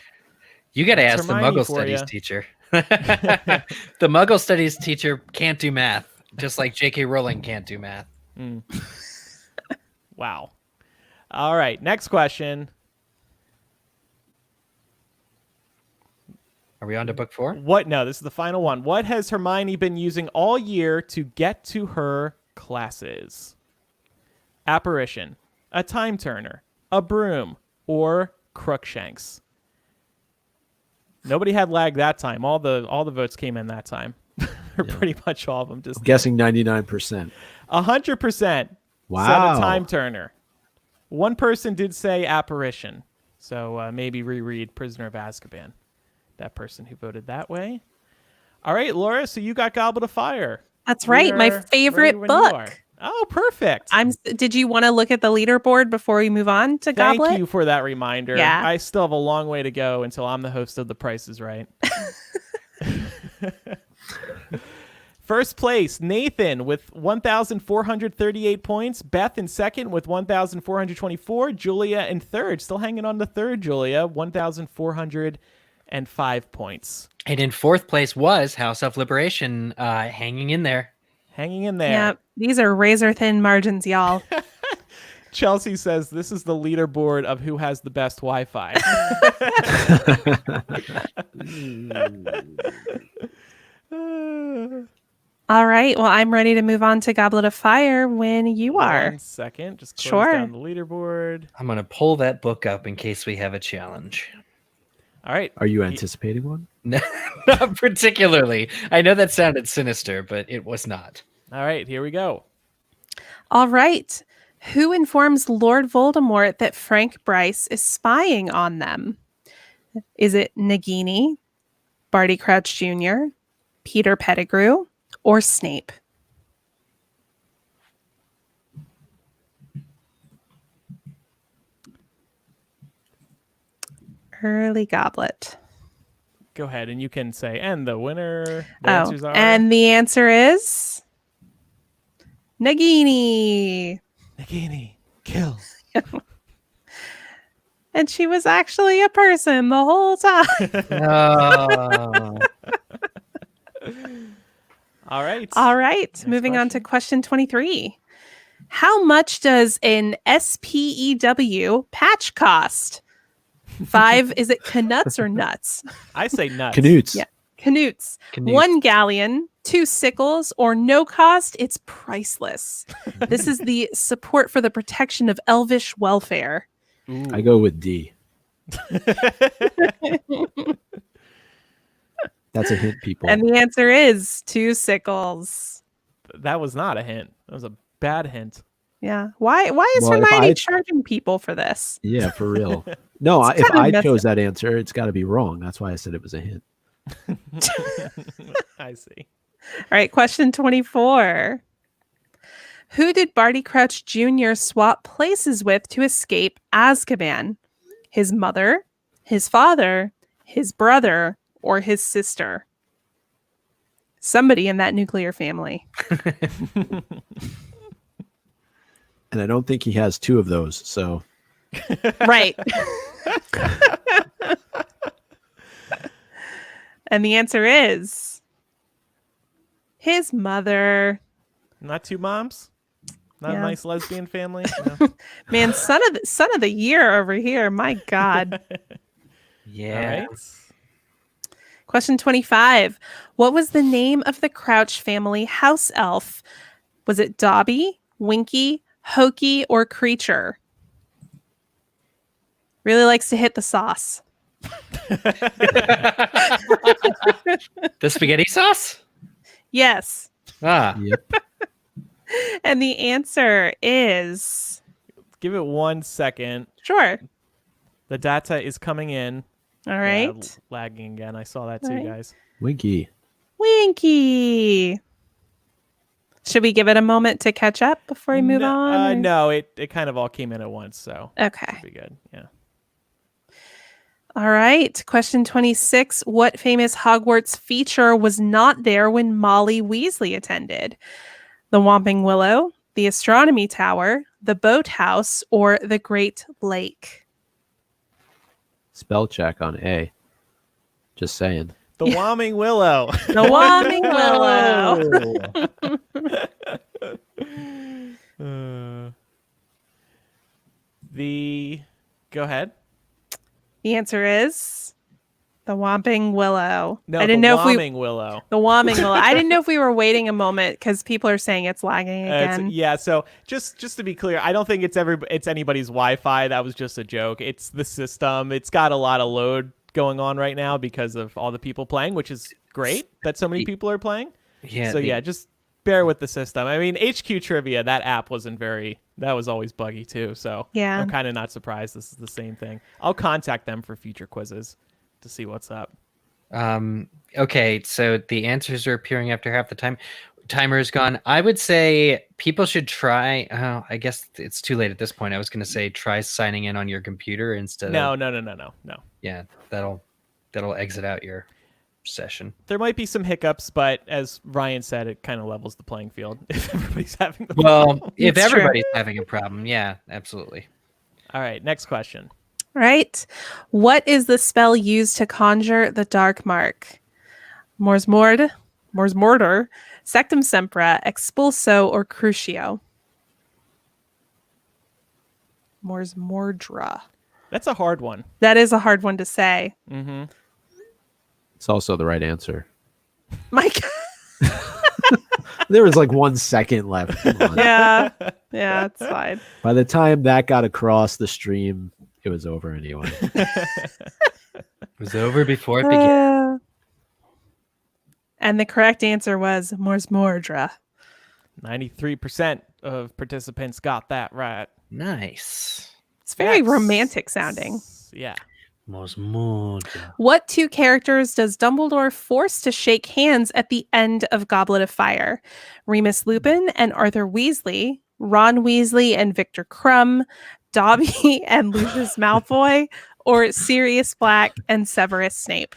You got to That's ask the Hermione Muggle for Studies ya. teacher. The Muggle Studies teacher can't do math, just like J.K. Rowling can't do math. Wow. All right, next question. Are we on to book 4? No, this is the final one. What has Hermione been using all year to get to her classes? Apparition, a time turner, a broom, or Crookshanks? Nobody had lag that time. All the votes came in that time. Or pretty much all of them. Just I'm guessing 99%. 100% Wow. said a time turner. One person did say apparition. So maybe reread Prisoner of Azkaban. That person who voted that way. All right, Laura, so you got Goblet of Fire. That's right. My We are favorite ready when you are. book. Oh, perfect. Did you want to look at the leaderboard before we move on to Thank Goblet? you for that reminder. Yeah. I still have a long way to go until I'm the host of The Price is Right. First place, Nathan with 1,438 points. Beth in second with 1,424. Julia in third. Still hanging on to third, Julia. 1,405 points. And in fourth place was House of Liberation, hanging in there. Hanging in there. Yeah, these are razor thin margins, y'all. Chelsea says this is the leaderboard of who has the best Wi-Fi. All right. Well, I'm ready to move on to Goblet of Fire when you are. 1 second. Just close Sure. down the leaderboard. I'm going to pull that book up in case we have a challenge. All right. Are you anticipating one? Not particularly. I know that sounded sinister, but it was not. All right. Here we go. All right. Who informs Lord Voldemort that Frank Bryce is spying on them? Is it Nagini, Barty Crouch Jr., Peter Pettigrew, or Snape? Early Goblet. Go ahead, and you can say, and the winner. The answers are and the answer is Nagini. Nagini. Kill. And she was actually a person the whole time. Oh. All right. All right. Moving on to question 23. How much does an SPEW patch cost? 5, is it canuts or nuts? I say nuts. Canutes. Yeah. Canutes. Canutes. 1 galleon, 2 sickles, or no cost? It's priceless. This is the support for the protection of elvish welfare. Ooh. I go with D. That's a hint, people. And the answer is 2 sickles. That was not a hint. That was a bad hint. Yeah. Why is Well, if Hermione I- charging people for this? Yeah, for real. No, It's if kinda I messed chose that answer, it's got to be wrong. That's why I said it was a hint. I see. All right, question 24. Who did Barty Crouch Jr. swap places with to escape Azkaban? His mother, his father, his brother, or his sister? Somebody in that nuclear family. And I don't think he has 2 of those. So Right. And the answer is his mother. Not 2 moms? Not Yeah. a nice lesbian family? No? Man, son of the year over here. My God. Yeah. All right. Question 25. What was the name of the Crouch family house elf? Was it Dobby, Winky, Hokey, or Creature? Really likes to hit the sauce. The spaghetti sauce? Yes. Ah. yep. And the answer is Give it 1 second. sure. The data is coming in. All Yeah, right. lagging again. I saw that too, All right. guys. Winky. Winky. Should we give it a moment to catch up before we move on? or- No, it kind of all came in at once, so Okay. it'll be good. Yeah. All right. Question 26. What famous Hogwarts feature was not there when Molly Weasley attended? The Whomping Willow, the Astronomy Tower, the Boathouse, or the Great Lake? Spell check on A. Just saying. The Whomping Willow. The Whomping Willow. Go ahead. The answer is the Whomping Willow. No, I didn't the know Whomping Willow. the Whomping Willow. I didn't know if we were waiting a moment because people are saying it's lagging again. Yeah, so just to be clear, I don't think it's anybody's Wi-Fi. That was just a joke. It's the system. It's got a lot of load going on right now because of all the people playing, which is great that so many people are playing. Yeah. So yeah, just bear with the system. I mean, HQ Trivia, that app that was always buggy too. So Yeah. I'm kind of not surprised this is the same thing. I'll contact them for future quizzes to see what's up. Okay, so the answers are appearing after half the time. Timer is gone. I would say people should try. I guess it's too late at this point. I was going to say try signing in on your computer instead No. of. Yeah, that'll exit out your session. There might be some hiccups, but as Ryan said, it kind of levels the playing field if everybody's having the Well, if It's true. everybody's having a problem, yeah, absolutely. All right, next question. Right. What is the spell used to conjure the dark mark? Morse Mortar, Sectum Sempra, Expulso, or Crucio? Mors Mordra. That's a hard one. That is a hard one to say. Mm-hmm. It's also the right answer. My God. There was like 1 second left. Come on. Yeah. Yeah, it's fine. By the time that got across the stream, it was over anyway. It was over before it began. And the correct answer was Mors Mordra. 93% of participants got that right. Nice. It's very That's- romantic sounding. Yeah. What two characters does Dumbledore force to shake hands at the end of Goblet of Fire? Remus Lupin and Arthur Weasley, Ron Weasley and Victor Crumb, Dobby and Lucius Malfoy, or Sirius Black and Severus Snape?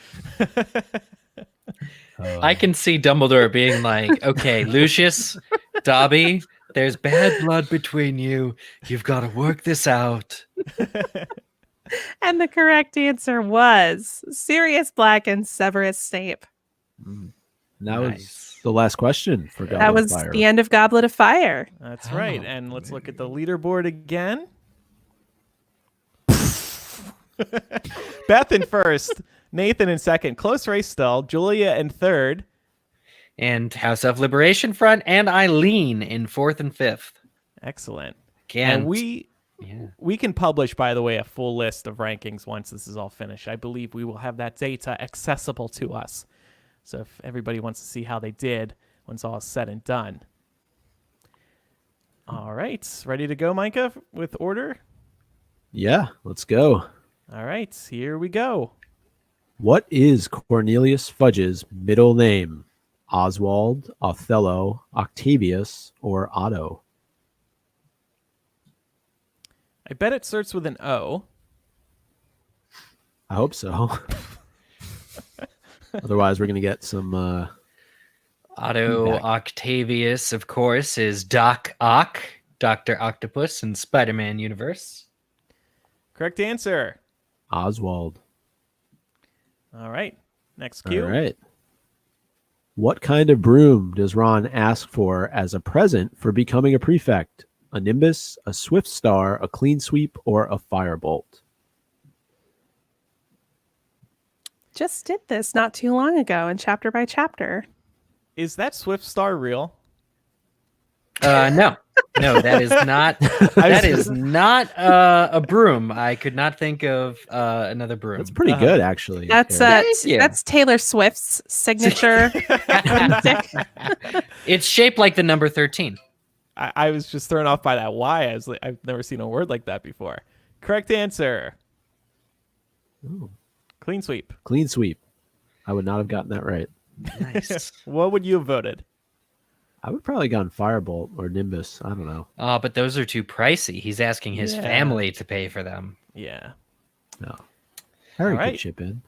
I can see Dumbledore being like, okay, Lucius, Dobby, there's bad blood between you. You've got to work this out. And the correct answer was Sirius Black and Severus Snape. And that was Nice. the last question for Goblet That of was Fire. the end of Goblet of Fire. That's right. And let's look at the leaderboard again. Beth in first, Nathan in second. Close race still. Julia in third. And House of Liberation Front and Eileen in fourth and fifth. Excellent. Again, And we can publish, by the way, a full list of rankings once this is all finished. I believe we will have that data accessible to us. So if everybody wants to see how they did once all is said and done. All right. Ready to go, Micah, with order? Yeah, let's go. All right. Here we go. What is Cornelius Fudge's middle name? Oswald, Othello, Octavius, or Otto? I bet it starts with an O. I hope so. Otherwise, we're going to get some... Otto feedback. Octavius, of course, is Doc Ock, Dr. Octopus in Spider-Man universe. Correct answer. Oswald. All right. Next cue. All right. What kind of broom does Ron ask for as a present for becoming a prefect? A Nimbus, a Swift Star, a Clean Sweep, or a Firebolt? Just did this not too long ago in chapter by chapter. Is that Swift Star real? No, that is not. That is not a broom. I could not think of another broom. That's pretty good, actually. That's Yeah. you. that's Taylor Swift's signature. It's shaped like the number 13. I was just thrown off by that Y. I was like, I've never seen a word like that before. Correct answer. Ooh. Clean sweep. Clean Sweep. I would not have gotten that right. Nice. What would you have voted? I would probably gone Firebolt or Nimbus. I don't know. Oh, but those are too pricey. He's asking his Yeah. family to pay for them. Yeah. No. Harry All right. could chip in.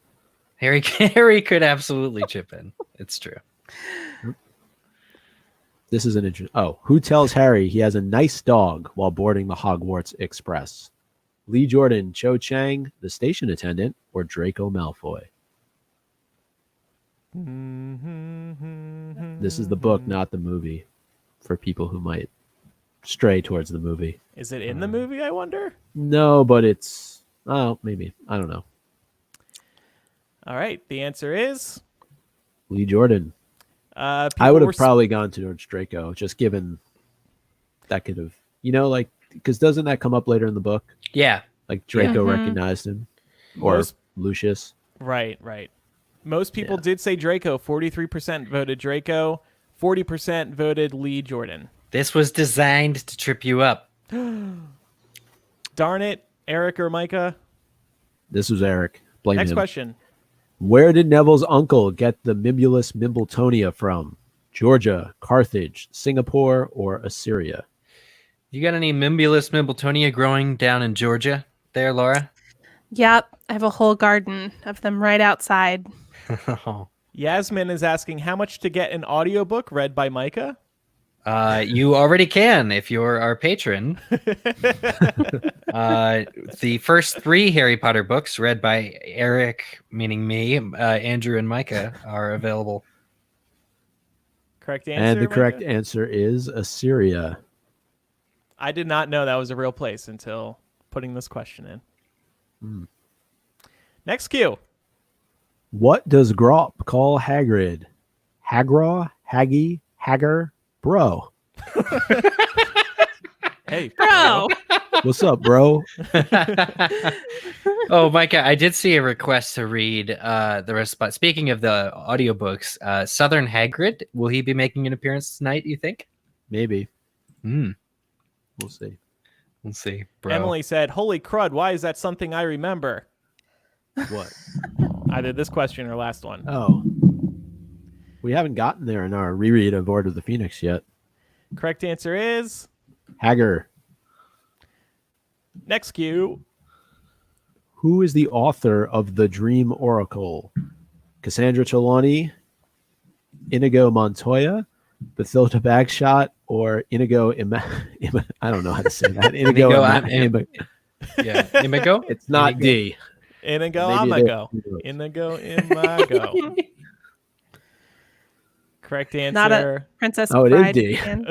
Harry could absolutely chip in. It's true. This is an interesting. Oh, who tells Harry he has a nice dog while boarding the Hogwarts Express? Lee Jordan, Cho Chang, the station attendant, or Draco Malfoy? This is the book, not the movie, for people who might stray towards the movie. Is it in the movie, I wonder? No, but it's maybe. I don't know. All right. The answer is Lee Jordan. I people would have were probably gone towards Draco, just given that could have, like, because doesn't that come up later in the book? Yeah. Like Draco Mhm. recognized him, or Most- Lucius. Right. Most people did say Draco. 43% voted Draco. 40% voted Lee Jordan. This was designed to trip you up. Darn it, Eric or Micah. This was Eric. Blame Next him. question. Where did Neville's uncle get the Mimulus Mimbletonia from? Georgia, Carthage, Singapore, or Assyria? You got any Mimbulus Mimbletonia growing down in Georgia there, Laura? Yep, I have a whole garden of them right outside. Yasmin is asking how much to get an audiobook read by Micah. You already can if you're our patron. The first 3 Harry Potter books read by Eric, meaning me, Andrew, and Micah are available. Correct answer. And the correct Micah? answer is Assyria. I did not know that was a real place until putting this question in. Next cue. What does Grop call Hagrid? Hagraw, Haggy, Hagger, bro. Hey, Bro, What's up, bro? Oh, Micah, I did see a request to read the response. Speaking of the audiobooks, Southern Hagrid, will he be making an appearance tonight, you think? Maybe. We'll We'll see. see. Bro. Emily said, "Holy crud! Why is that something I remember?" What? Either this question or last one. Oh. We haven't gotten there in our reread of Order of the Phoenix yet. Correct answer is Hagger. next cue. Who is the author of The Dream Oracle? Cassandra Trelawney, Inigo Montoya, Bathilda Bagshot, or Inigo I don't know how to say that. Inigo Yeah, Imigo? It's not Inigo. D. Inigo, Maybe it Amago. is. Inigo, Imago. Correct answer. not a Princess Oh, it is Bride D. fan.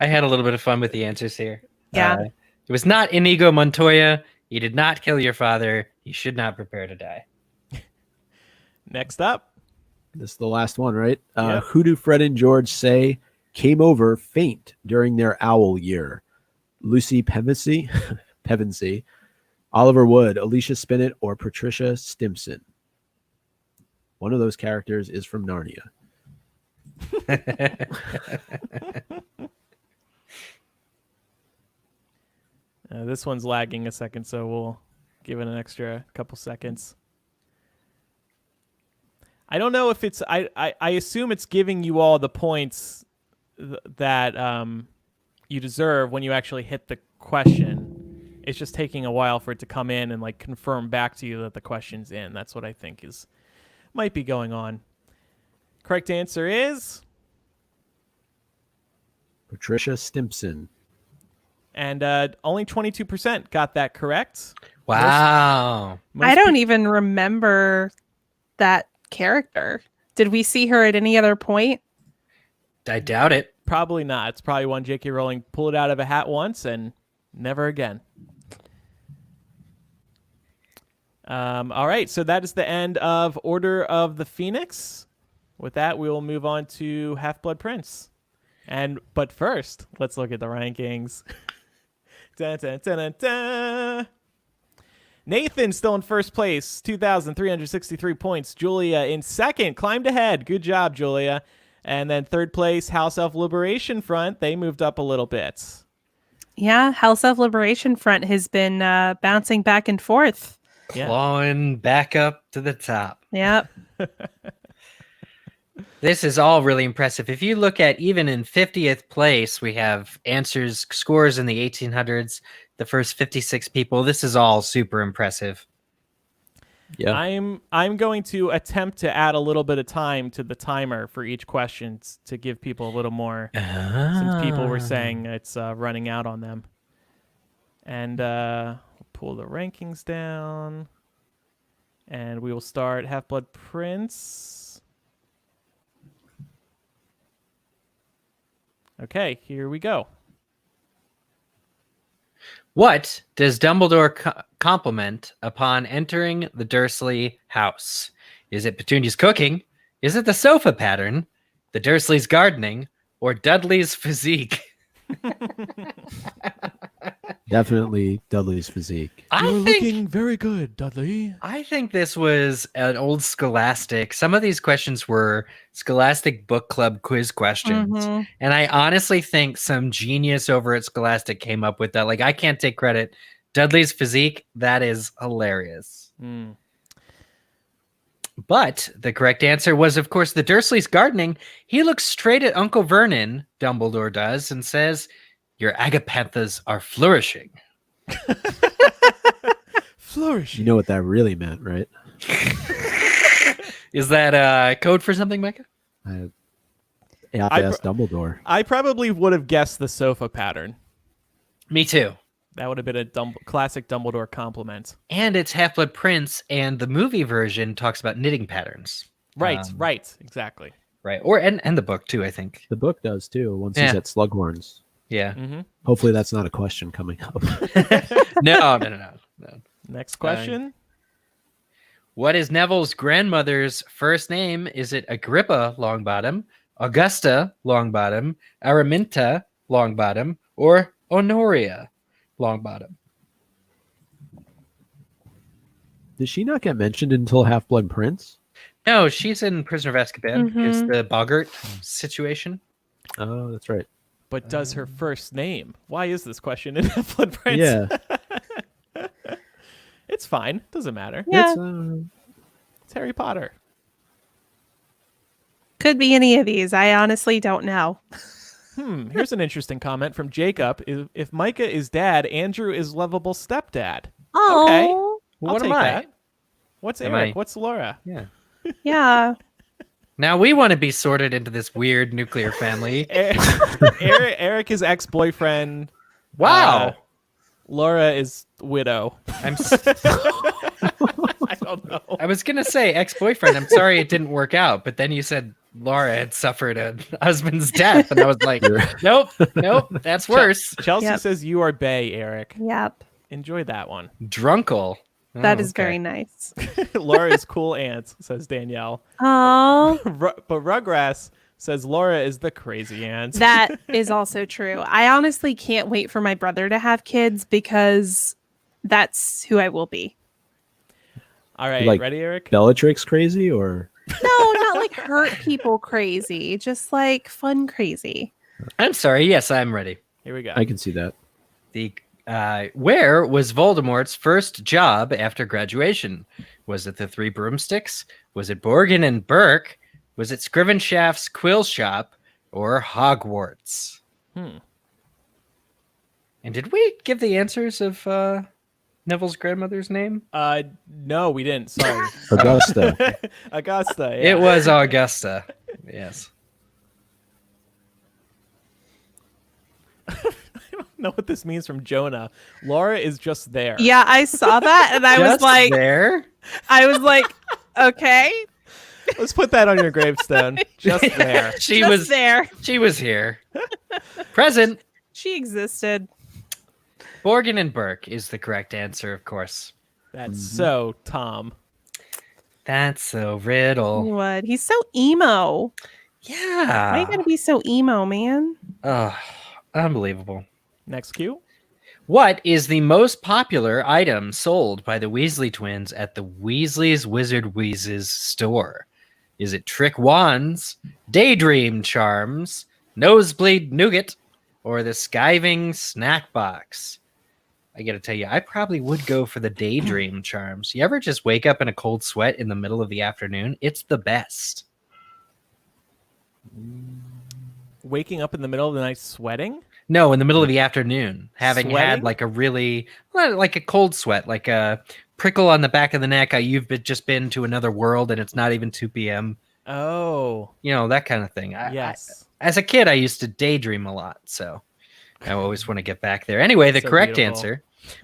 I had a little bit of fun with the answers here. Yeah. It was not Inigo Montoya. He did not kill your father. He should not prepare to die. Next up. This is the last one, right? Yep. Who do Fred and George say came over faint during their owl year? Lucy Pevensey, Oliver Wood, Alicia Spinnet, or Patricia Stimson? One of those characters is from Narnia. This one's lagging a second, so we'll give it an extra couple seconds. I don't know if it's... I assume it's giving you all the points that you deserve when you actually hit the question. It's just taking a while for it to come in and like confirm back to you that the question's in. That's what I think might be going on. Correct answer is... Patricia Stimson. And only 22% got that correct. Wow. I don't even remember that character. Did we see her at any other point? I doubt it. Probably not. It's probably one J.K. Rowling pulled out of a hat once and never again. All right, so that is the end of Order of the Phoenix. With that, we will move on to Half-Blood Prince. But first, let's look at the rankings. Dun, dun, dun, dun, dun. Nathan still in first place, 2,363 points. Julia in second, climbed ahead. Good job, Julia. And then third place, House of Liberation Front. They moved up a little bit. Yeah, House of Liberation Front has been bouncing back and forth. Yeah. Clawing back up to the top. Yep. This is all really impressive. If you look at even in 50th place, we have scores in the 1800s, the first 56 people. This is all super impressive. Yeah. I'm going to attempt to add a little bit of time to the timer for each question to give people a little more, since people were saying it's running out on them. And we'll pull the rankings down, and we will start Half-Blood Prince. Okay, here we go. What does Dumbledore compliment upon entering the Dursley house? Is it Petunia's cooking? Is it the sofa pattern? The Dursleys' gardening? Or Dudley's physique? Definitely Dudley's physique. Looking very good, Dudley. I think this was an old Scholastic. Some of these questions were Scholastic Book Club quiz questions. Mhm. And I honestly think some genius over at Scholastic came up with that. Like, I can't take credit. Dudley's physique, that is hilarious. Mm. But the correct answer was, of course, the Dursleys' gardening. He looks straight at Uncle Vernon, Dumbledore does, and says, "Your agapanthus are flourishing." Flourish. You know what that really meant, right? Is that code for something, Micah? I have to ask Dumbledore. I probably would have guessed the sofa pattern. Me too. That would have been a classic Dumbledore compliment. And it's Half-Blood Prince, and the movie version talks about knitting patterns. Right, right, exactly. Right. Or and the book too, I think. The book does too, once Yeah. he's at Slughorn's. Yeah. Mm-hmm. Hopefully that's not a question coming up. No. Next question. What is Neville's grandmother's first name? Is it Agrippa Longbottom, Augusta Longbottom, Araminta Longbottom, or Honoria Longbottom? Did she not get mentioned until Half-Blood Prince? No, she's in Prisoner of Azkaban. Mhm. It's the Boggart situation. Oh, that's right. But does her first name? Why is this question in Half-Blood Prince? Yeah. It's fine. Doesn't matter. Yeah. It's Harry Potter. Could be any of these. I honestly don't know. Here's an interesting comment from Jacob. If Micah is dad, Andrew is lovable stepdad. Oh, Okay. Well, I'll what take am I? that. What's Am Eric? I- What's Laura? Yeah. yeah. Now we want to be sorted into this weird nuclear family. Eric is ex-boyfriend. Wow. Laura is widow. I'm I don't know. I was going to say ex-boyfriend. I'm sorry it didn't work out, but then you said Laura had suffered a husband's death and I was like, nope, that's worse. Chelsea Yep. says you are bae, Eric. Yep. Enjoy that one. Drunkle. That is okay. very nice. Laura is cool aunt, says Danielle. Oh, But Rugrass says Laura is the crazy aunt. that is also true. I honestly can't wait for my brother to have kids because that's who I will be. All right, Like- ready, Eric? Bellatrix crazy or No, not like hurt people crazy, just like fun crazy. I'm sorry. Yes, I'm ready. Here we go. I can see that. Where was Voldemort's first job after graduation? Was it the Three Broomsticks? Was it Borgin and Burke? Was it Scrivenshaft's quill shop or Hogwarts? And did we give the answers of Neville's grandmother's name? No, we didn't. Sorry. Augusta. Augusta. Yeah. It was Augusta. Yes. know what this means from Jonah. Laura is just there. Yeah, I saw that and I was Just like, there. okay, Let's put that on your gravestone. Just there. She just was there. She was here. Present. She existed. Borgin and Burke is the correct answer, of course. That's so Tom. That's so Riddle. What? He's so emo. Yeah. Why you gotta be so emo, man? Oh, unbelievable. Next cue. What is the most popular item sold by the Weasley twins at the Weasley's Wizard Wheezes store? Is it trick wands, daydream charms, nosebleed nougat, or the skiving snack box? I got to tell you, I probably would go for the daydream charms. You ever just wake up in a cold sweat in the middle of the afternoon? It's the best. Waking up in the middle of the night sweating? No, in the middle of the afternoon, having Sweating? had like a really, like a cold sweat, like a prickle on the back of the neck. You've just been to another world and it's not even 2 p.m. Oh, You know, that kind of thing. yes. As a kid, I used to daydream a lot. So I always want to get back there. Anyway, the So correct beautiful. answer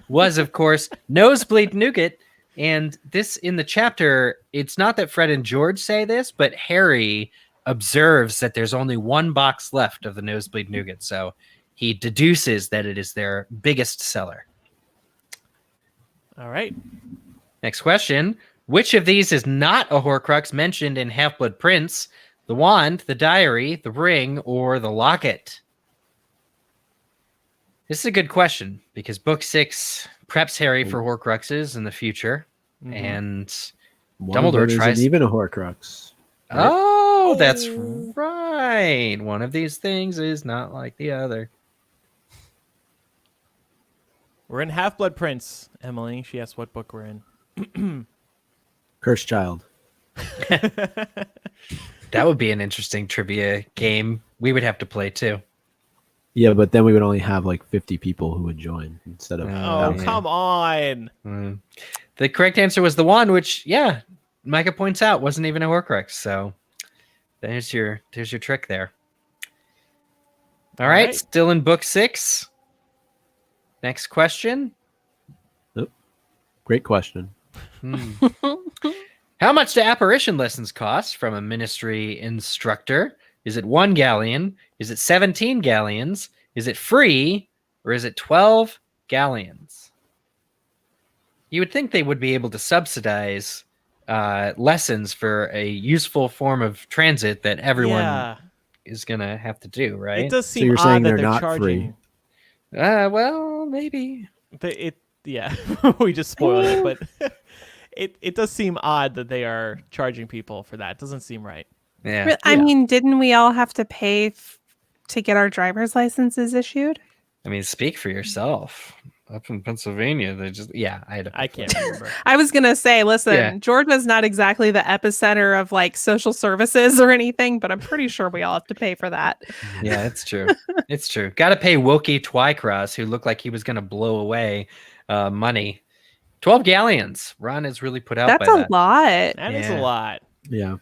was, of course, nosebleed nougat. And this in the chapter, it's not that Fred and George say this, but Harry observes that there's only one box left of the nosebleed nougat. So he deduces that it is their biggest seller. All right. Next question. Which of these is not a Horcrux mentioned in Half-Blood Prince? The wand, the diary, the ring, or the locket? This is a good question because Book 6 preps Harry for Horcruxes in the future. Mhm. And One of Dumbledore them tries- isn't even a Horcrux. oh, that's right. One of these things is not like the other. We're in Half-Blood Prince, Emily. She asked what book we're in. Cursed Child. That would be an interesting trivia game we would have to play too. Yeah, but then we would only have like 50 people who would join instead of. Oh, yeah. come on. Mm. The correct answer was the wand, which, yeah, Micah points out wasn't even a Horcrux. So there's your trick there. All right, right. still in Book 6. Next question. Great question. How much do apparition lessons cost from a ministry instructor? Is it 1 galleon? Is it 17 galleons? Is it free? Or is it 12 galleons? You would think they would be able to subsidize lessons for a useful form of transit that everyone Yeah. is going to have to do, right? It does So seem you're odd saying that they're they're not charging. free? Well, maybe. Yeah, we just spoiled it, but it does seem odd that they are charging people for that. It doesn't seem right. Yeah. I mean, didn't we all have to pay to get our driver's licenses issued? I mean, speak for yourself. Up in Pennsylvania, they just, I can't remember. I was gonna say, listen, Yeah. Georgia's not exactly the epicenter of like social services or anything, but I'm pretty sure we all have to pay for that. Yeah, it's true. It's true. Got to pay Wookie Twycross, who looked like he was going to blow away money. 12 galleons. Ron has really put out That's by a that. lot, That is Yeah. a lot. Yeah.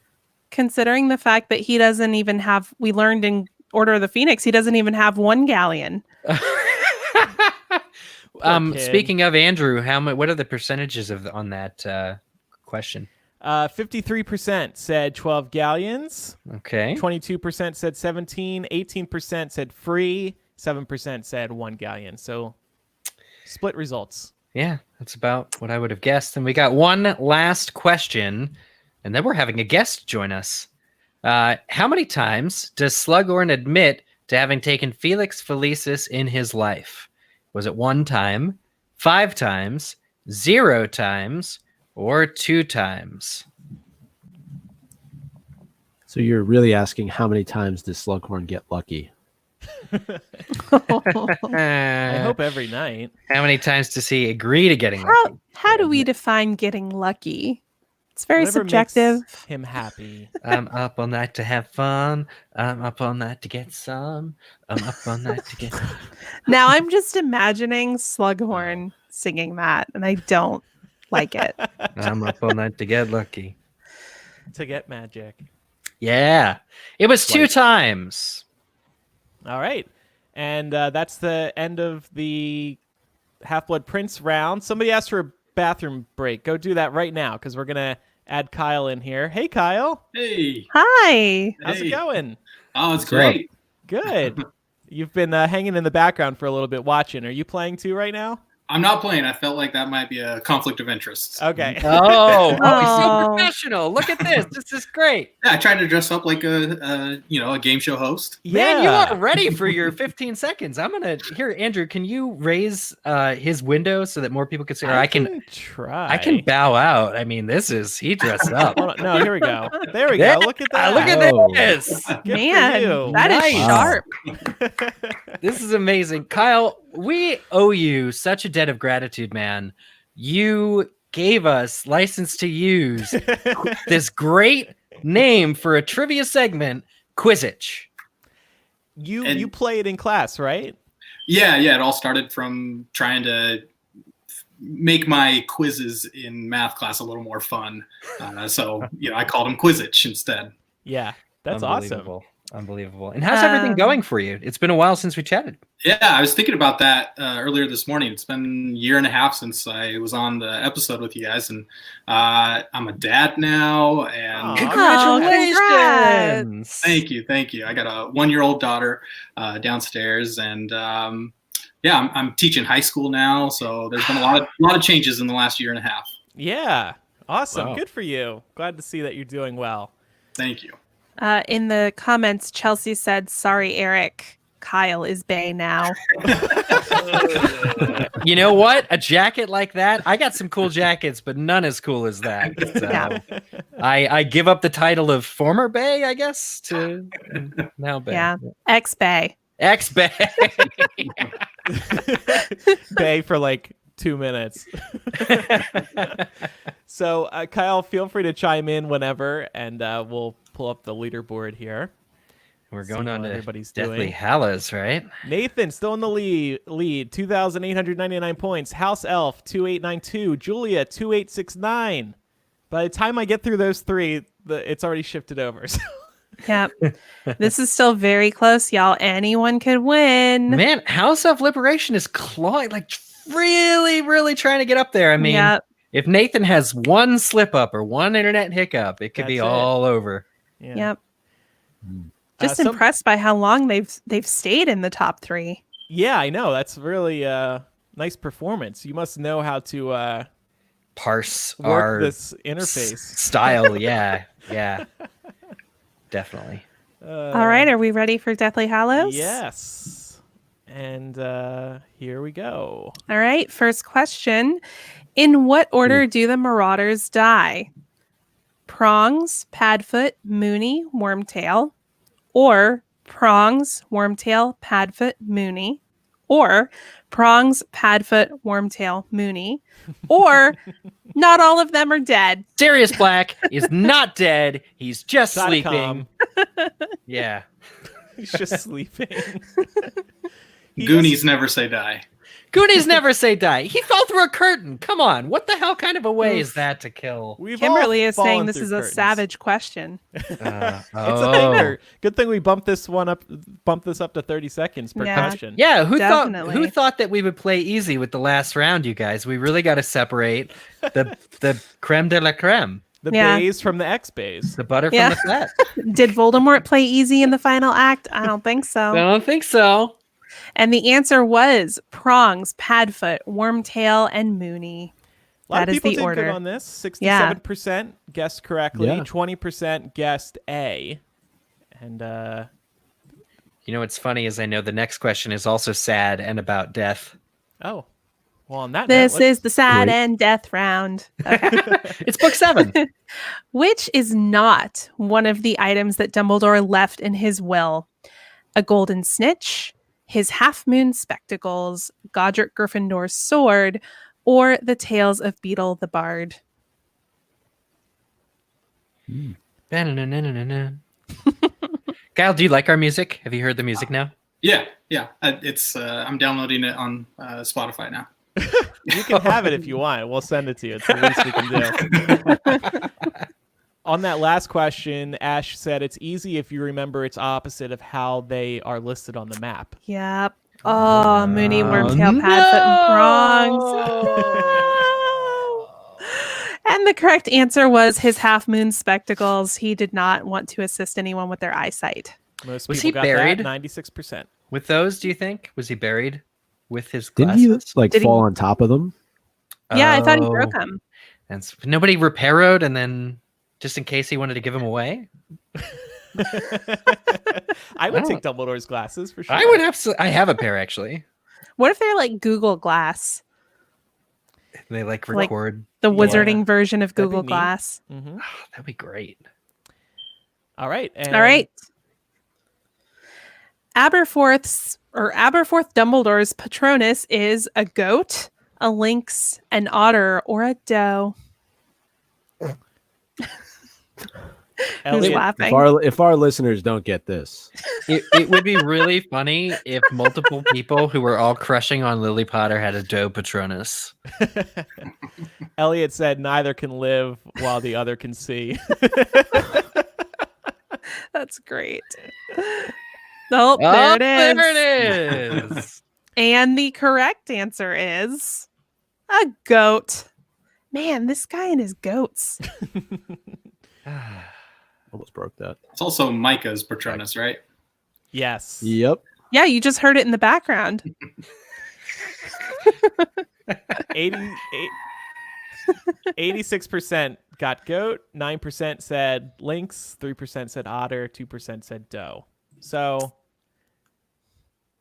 considering the fact that he doesn't even have. We learned in Order of the Phoenix, he doesn't even have 1 galleon. kid. Speaking of Andrew, what are the percentages on that question? 53% said 12 galleons. Okay. 22% said 17. 18% said free. 7% said 1 galleon. So split results. Yeah, that's about what I would have guessed. And we got one last question, and then we're having a guest join us. How many times does Slughorn admit to having taken Felix Felicis in his life? Was it 1 time, 5 times, 0 times, or 2 times? So you're really asking how many times does Slughorn get lucky? I hope every night. How many times does he agree to getting lucky? How do we define getting lucky? It's very Whatever subjective. makes him happy. I'm up all night to have fun. I'm up all night to get some. I'm up all night to get. Now I'm just imagining Slughorn singing that, and I don't like it. I'm up all night to get lucky. To get magic. Yeah, it was 2 times. All right. And that's the end of the Half-Blood Prince round. Somebody asked for a bathroom break. Go do that right now because we're going to add Kyle in here. Hey, Kyle. Hey. Hi. How's it going? Oh, it's up? great. Good. You've been hanging in the background for a little bit watching. Are you playing too right now? I'm not playing. I felt like that might be a conflict of interest. Okay. Oh, he's so Oh. professional. Look at this. This is great. Yeah, I tried to dress up like a game show host. Man, you are ready for your 15 seconds. I'm going to here, Andrew, can you raise his window so that more people can see? Or I can try. I can bow out. I mean, he dressed up. Hold on. No, here we go. There we Yeah. go. Look at that. Look at Whoa. this. Good for Man, you. that is Nice. sharp. This is amazing. Kyle, we owe you such a debt of gratitude, man. You gave us license to use this great name for a trivia segment, Quizzitch. You play it in class, right? Yeah. It all started from trying to make my quizzes in math class a little more fun. So I called them Quizzitch instead. Yeah, that's awesome. Unbelievable. And how's everything going for you? It's been a while since we chatted. Yeah, I was thinking about that earlier this morning. It's been a year and a half since I was on the episode with you guys, and I'm a dad now. And Congratulations! Thank you. I got a 1-year-old daughter downstairs, and I'm teaching high school now. So there's been a lot of changes in the last year and a half. Yeah, awesome. Wow. Good for you. Glad to see that you're doing well. Thank you. In the comments, Chelsea said, "Sorry, Eric. Kyle is bae now." You know what? A jacket like that. I got some cool jackets, but none as cool as that. So Yeah. I give up the title of former bae, I guess, to now bae. Yeah, ex-bae. Ex-bae. Bay for like 2 minutes. So, Kyle, feel free to chime in whenever, and we'll pull up the leaderboard here. We're going on to everybody's Deathly doing. Hallows, right? Nathan still in the lead 2,899 points. House Elf 2892. Julia 2869. By the time I get through those three, it's already shifted over. So. Yep. This is still very close, y'all. Anyone could win. Man, House of Liberation is clawing, like really, really trying to get up there. I mean, Yep. if Nathan has one slip up or one internet hiccup, it could be That's it. all over. Yeah. Yep. Just some- impressed by how long they've stayed in the top 3. Yeah, I know. That's really nice performance. You must know how to Parse work our this interface. style. Yeah. Definitely. All right, are we ready for Deathly Hallows? Yes. And here we go. All right, first question. In what order do the Marauders die? Prongs, Padfoot, Mooney, Wormtail, or Prongs, Wormtail, Padfoot, Mooney, or Prongs, Padfoot, Wormtail, Mooney, or not all of them are dead. Sirius Black is not dead. He's just .com. sleeping. Yeah. He's just sleeping. He Goonies never say die. Goonies never say die. He fell through a curtain. Come on. What the hell kind of a way is that to kill? We've Kimberly all is saying fallen this through is a curtains. savage question. It's a thinger. Good thing we bumped this up to 30 seconds per Yeah. question. Yeah, who Definitely. thought that we would play easy with the last round, you guys? We really got to separate the creme de la creme, The Yeah. bays from the X-bays. the butter Yeah. from the fat. Did Voldemort play easy in the final act? I don't think I so. don't think so. And the answer was Prongs, Padfoot, Wormtail, and Mooney. A lot That of is people the did good order. on this. 67% guessed correctly. Yeah. 20% guessed A. And You know what's funny is I know the next question is also sad and about death. well, on that This note, is the sad Great. and death round. Okay. It's book 7. Which is not one of the items that Dumbledore left in his will? A golden snitch, his half-moon spectacles, Godric Gryffindor's sword, or the tales of Beetle the Bard? Na-na-na-na-na-na. Kyle, do you like our music? Have you heard the music now? Yeah. It's I'm downloading it on Spotify now. you can have it if you want. We'll send it to you. It's the least we can do. On that last question, Ash said it's easy if you remember it's opposite of how they are listed on the map. Yep. Oh, Mooney, Wormtail, Padfoot, and Prongs. And the correct answer was his half-moon spectacles. He did not want to assist anyone with their eyesight. Most Was people he got buried? that, 96%. With those, do you think? Was he buried with his Didn't glasses? he like Did he- fall on top of them? Yeah, I thought he Oh. broke them. And nobody repaired, and then just in case he wanted to give him away? I would Wow. take Dumbledore's glasses for sure. I would absolutely. I have a pair, actually. What if they're like Google Glass, They like Like- record. the Yeah. wizarding version of That'd be Google neat. Glass? Mhm. That'd be great. All right. And All right. Aberforth Dumbledore's Patronus is a goat, a lynx, an otter, or a doe. Who's Elliot, laughing? If our listeners don't get this, It would be really funny if multiple people who were all crushing on Lily Potter had a doe Patronus. Elliot said neither can live while the other can see. That's great. Oh, there it is. There it is. And the correct answer is a goat. Man, this guy and his goats. almost broke that. It's also Micah's Patronus, right? Yes. Yep. Yeah, you just heard it in the background. 86% got goat, 9% said lynx, 3% said otter, 2% said doe. So,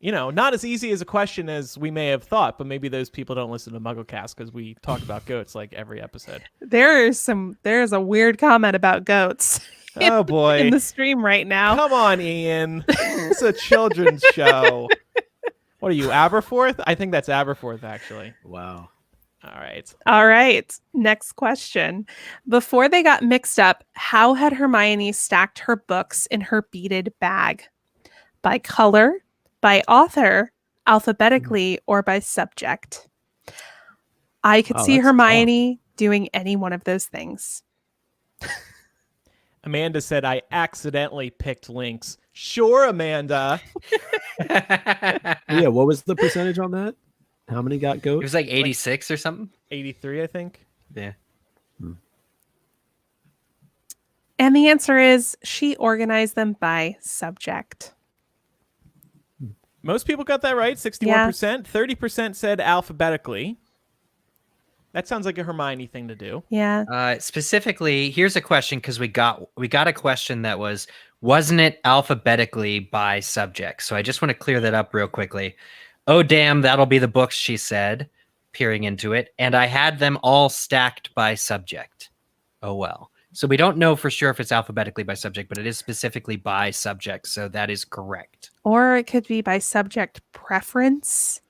not as easy as a question as we may have thought, but maybe those people don't listen to MuggleCast because we talk about goats like every episode. There's a weird comment about goats. Oh boy. In the stream right now. Come on, Ian. It's a children's show. What are you, Aberforth? I think that's Aberforth, actually. Wow. All right. All right. Next question. Before they got mixed up, how had Hermione stacked her books in her beaded bag? By color, by author, alphabetically, or by subject? I could see that's Hermione doing any one of those things. Amanda said, I accidentally picked Lynx. Sure, Amanda. Yeah, what was the percentage on that? How many got It goat? was like 86 or something. 83, I think. Yeah. And the answer is she organized them by subject. Most people got that right, 61%. 30% said alphabetically. That sounds like a Hermione thing to do. Yeah. Specifically, here's a question because we got a question that wasn't it alphabetically by subject? So I just want to clear that up real quickly. Oh, damn, that'll be the books, she said, peering into it. And I had them all stacked by subject. Oh, well. So we don't know for sure if it's alphabetically by subject, but it is specifically by subject. So that is correct. Or it could be by subject preference.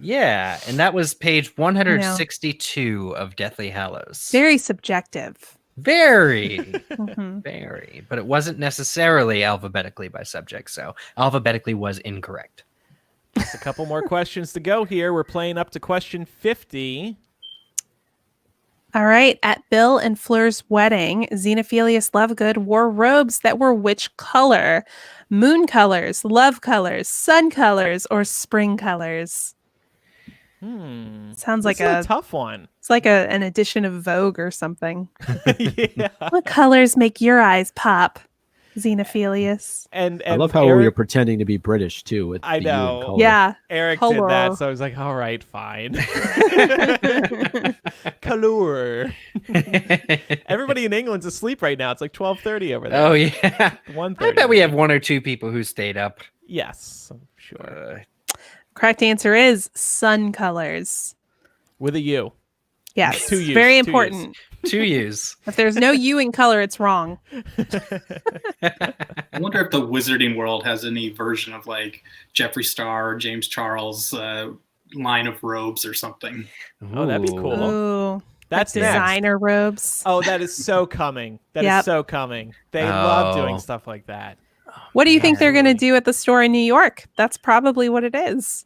Yeah. And that was page 162 of Deathly Hallows. Very subjective. Very. Mhm. Very. But it wasn't necessarily alphabetically by subject. So alphabetically was incorrect. Just a couple more questions to go here. We're playing up to question 50. All right. At Bill and Fleur's wedding, Xenophilius Lovegood wore robes that were which color? Moon colors, love colors, sun colors, or spring colors? Sounds This like is a tough one. It's like an edition of Vogue or something. Yeah. What colors make your eyes pop, Xenophilius? And I love how Eric, we were pretending to be British too. With I the U and know. color. Yeah. Eric Hello. did that, so I was like, all right, fine. Color. Everybody in England's asleep right now. It's like 12:30 over there. Oh, yeah. 1:30. I bet we have one or two people who stayed up. Yes, I'm sure. Correct answer is sun colors. With a U. Yes. Two U's, Very 2 U's. important. 2 U's. If there's no U in color, it's wrong. I wonder if the Wizarding World has any version of like Jeffree Star or James Charles line of robes or something. Oh, that'd be cool. Ooh. That's next. Designer robes. Oh, that is so coming. That is Yep. so coming. They love doing Oh. stuff like that. What do you think they're going to Absolutely. do at the store in New York? That's probably what it is.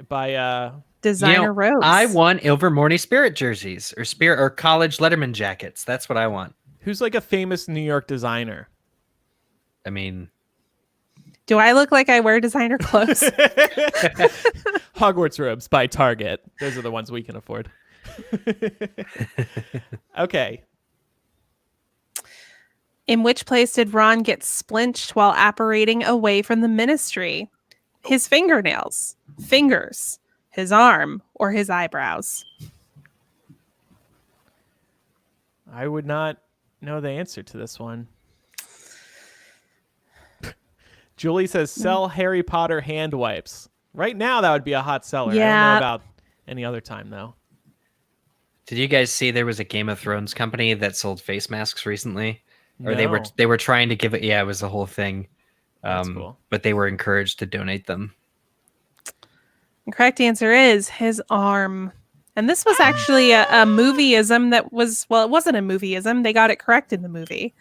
By Designer robes. I want Ilvermorny Spirit jerseys or college Letterman jackets. That's what I want. who's like a famous New York designer? I mean, Do I look like I wear designer clothes? Hogwarts robes by Target. Those are the ones we can afford. Okay. In which place did Ron get splinched while apparating away from the ministry? His fingernails, fingers, his arm, or his eyebrows? I would not know the answer to this one. Julie says, sell Harry Potter hand wipes. Right now, that would be a hot seller. I don't Yeah. know about any other time, though. did you guys see there was a Game of Thrones company that sold face masks recently? Or No. they were trying to give it. Yeah, it was the whole thing. That's cool. But they were encouraged to donate them. The correct answer is his arm. And this was actually a movieism that was, well, it wasn't a movieism. They got it correct in the movie.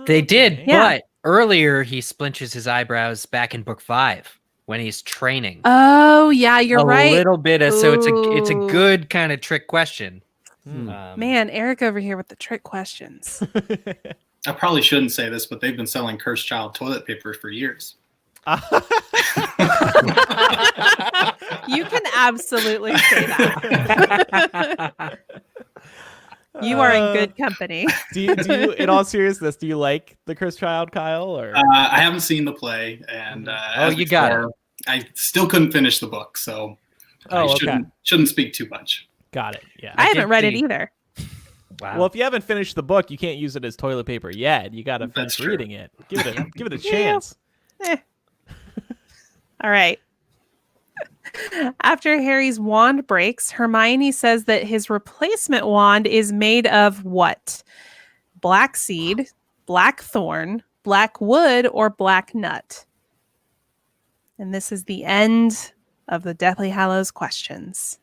They did, Yeah. but earlier he splinches his eyebrows back in book 5 when he's training. Oh, yeah, you're right. A little bit of, so it's a Ooh. good kind of trick question. Man, Eric over here with the trick questions. I probably shouldn't say this, but they've been selling Cursed Child toilet paper for years. You can absolutely say that. You are in good company. Do you, in all seriousness, do you like the Cursed Child, Kyle? Or I haven't seen the play, and as you got before, I still couldn't finish the book, so Oh, I okay. shouldn't speak too much. Got it. Yeah. I haven't did read it see- either. Wow. Well, if you haven't finished the book, you can't use it as toilet paper yet. You got to finish That's true. reading it. Give it a chance. All right. After Harry's wand breaks, Hermione says that his replacement wand is made of what? Black seed, black thorn, black wood, or black nut? And this is the end of the Deathly Hallows questions.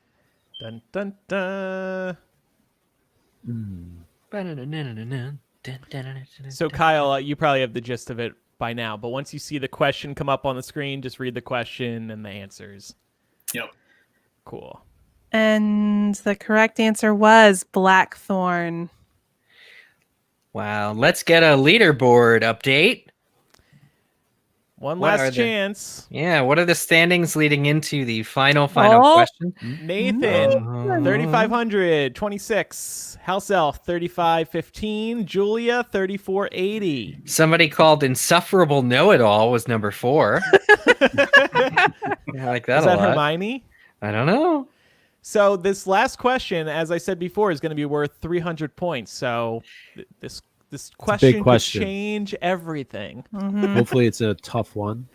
Dun dun dun. So Kyle, you probably have the gist of it by now, but once you see the question come up on the screen, just read the question and the answers. Yep. Cool. And the correct answer was blackthorn. Wow. Let's get a leaderboard update. One What are last the- chance. Yeah. What are the standings leading into the final Oh. question? Nathan, 3,500, 26. House Elf, 3,515. Julia, 3,480. Somebody called Insufferable Know-It-All was number 4. I like that Is a that lot. Hermione? I don't know. So this last question, as I said before, is going to be worth 300 points. So this question could question. change everything. Hopefully, it's a tough one.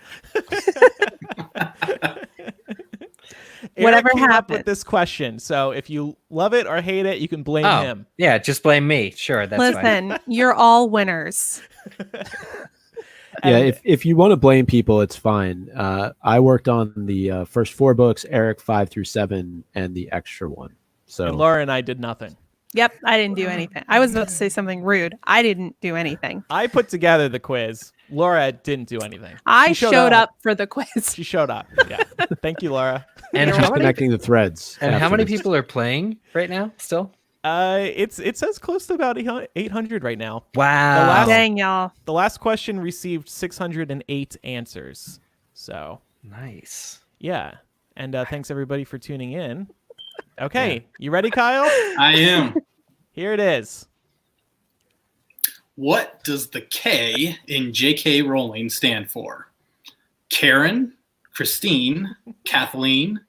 Whatever Eric came up happens. with this question. So if you love it or hate it, you can blame Oh, him. yeah. Just blame me. Sure. That's fine. Listen, you're all winners. Yeah, And- if you want to blame people, it's fine. I worked on the first 4 books, Eric 5 through 7, and the extra one. So And Laura and I did nothing. Yep, I didn't do anything. I was about to say something rude. I didn't do anything. I put together the quiz. Laura didn't do anything. I She showed up for the quiz. She showed up. Yeah. Thank you, Laura. And just how many, connecting the threads. and how after many this. people are playing right now still? It says close to about 800 right now. Wow. last- Dang, y'all. The last question received 608 answers. So, Nice. yeah. And thanks everybody for tuning in. Okay, you ready, Kyle? I am. Here it is. What does the K in J.K. Rowling stand for? Karen, Christine, Kathleen,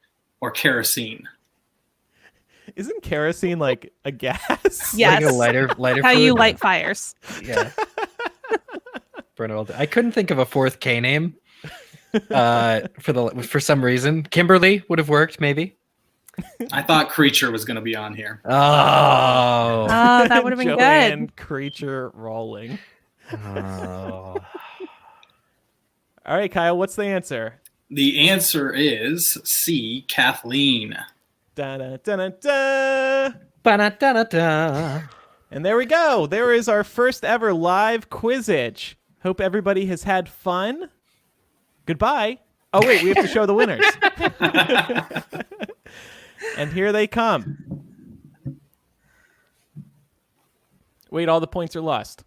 or kerosene? Isn't kerosene like a gas? Yes. Like a lighter How you fluid? light fires. Yeah. Burn it all day. I couldn't think of a 4th K name. For some reason, Kimberly would have worked maybe. I thought creature was going to be on here. Oh. Oh, that would have been Joanne good. Creature Rolling. Oh. All right, Kyle, what's the answer? The answer is C, Kathleen. Da-da-da-da-da. Ba-da-da-da-da. And there we go. There is our first ever live Quizzitch. Hope everybody has had fun. Goodbye. Oh, wait, we have to show the winners. And here they come. Wait, all the points are lost.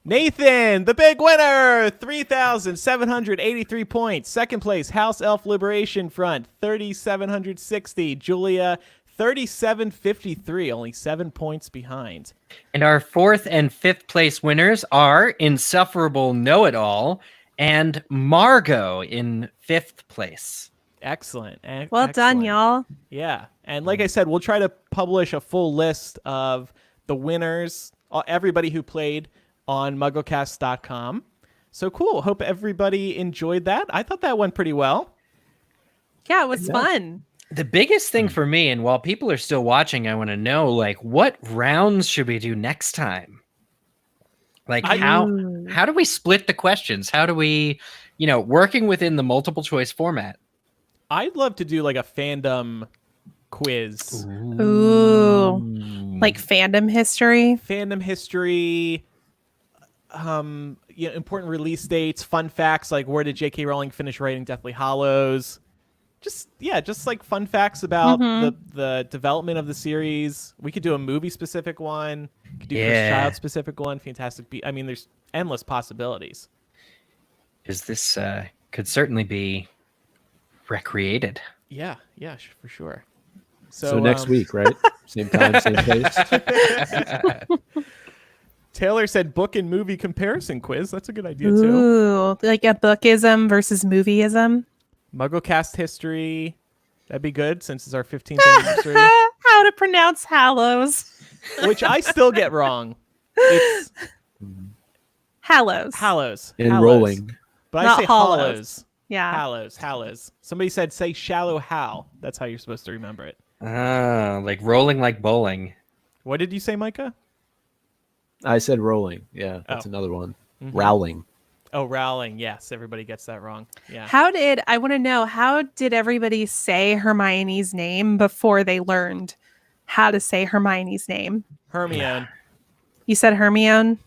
Nathan, the big winner, 3,783 points. Second place, House Elf Liberation Front, 3,760. Julia, 3,753, only 7 points behind. And our 4th and 5th place winners are Insufferable Know-It-All and Margot in 5th place. Excellent. Well done, y'all. Yeah. And like I said, we'll try to publish a full list of the winners, everybody who played on MuggleCast's.com. So cool. Hope everybody enjoyed that. I thought that went pretty well. Yeah, it was fun. The biggest thing for me, and while people are still watching, I want to know, like, what rounds should we do next time? Like how do we split the questions? How do we, working within the multiple choice format? I'd love to do like a fandom quiz. Ooh. Like fandom history. Fandom history, important release dates, fun facts, like where did J.K. Rowling finish writing Deathly Hallows? Just like fun facts about the development of the series. We could do a movie specific one. We could do Chris Child specific one. Fantastic Beasts. I mean, there's endless possibilities. Is this could certainly be recreated? Yeah, for sure. So next week, right? Same time, same place. Taylor said book and movie comparison quiz. That's a good idea too. Ooh, like a bookism versus movieism. MuggleCast history. That'd be good since it's our 15th anniversary. How to pronounce Hallows. Which I still get wrong. It's Hallows. Hallows. And Hallows. rolling. But Not I say Hallows. Hallows. Yeah. Hallows. Somebody said say shallow how. That's how you're supposed to remember it. Like rolling like bowling. What did you say, Micah? I said rolling. Yeah, that's another one. Mm-hmm. Rowling. Oh, Rowling. Yes, everybody gets that wrong. Yeah. I want to know, how did everybody say Hermione's name before they learned how to say Hermione's name? Hermione. You said Hermione?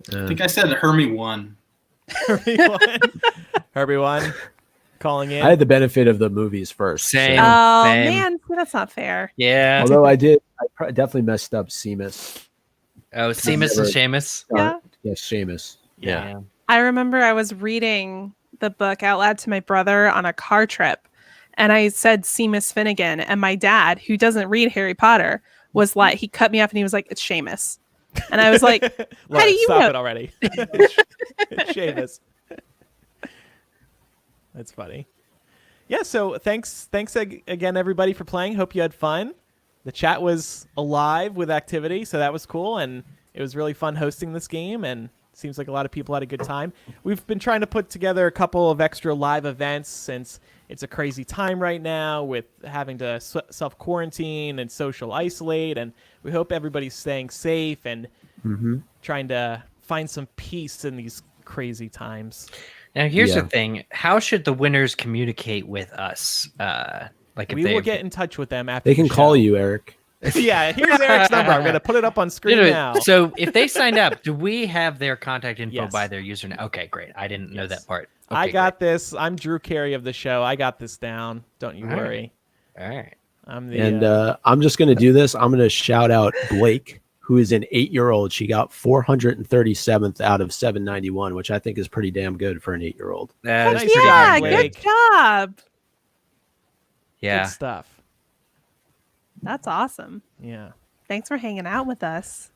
I think I said Hermy 1. Herbie one. Calling in. I had the benefit of the movies first. Same. so- Oh, Same. man. That's not fair. Yeah. Although I definitely messed up Seamus. Oh, Seamus and Seamus. Yeah. Yes, Seamus. Yeah. I remember I was reading the book out loud to my brother on a car trip, and I said Seamus Finnegan, and my dad, who doesn't read Harry Potter, was like, he cut me off and he was like, it's Seamus. And I was like, how do you stop know? it already? It's Seamus. That's funny. Yeah, so thanks again, everybody, for playing. Hope you had fun. The chat was alive with activity, so that was cool, and it was really fun hosting this game, and seems like a lot of people had a good time. We've been trying to put together a couple of extra live events since it's a crazy time right now with having to self-quarantine and social isolate, and we hope everybody's staying safe and trying to find some peace in these crazy times. Now, here's the thing. How should the winners communicate with us? Like if We will get in touch with them after They can the call show. you, Eric. Yeah, here's Eric's number. I'm going to put it up on screen now. So if they signed up, do we have their contact info Yes. by their username? Okay, great. I didn't know that part. I Okay, got this. I'm Drew Carey of the show. I got this down. Don't you All right. worry. All right. I'm the And I'm just going to do this. I'm going to shout out Blake, who is an 8-year-old. She got 437th out of 791, which I think is pretty damn good for an 8-year-old. That is Nice pretty job, Yeah, good. Blake. good job. Yeah. good stuff. That's awesome. Yeah. Thanks for hanging out with us.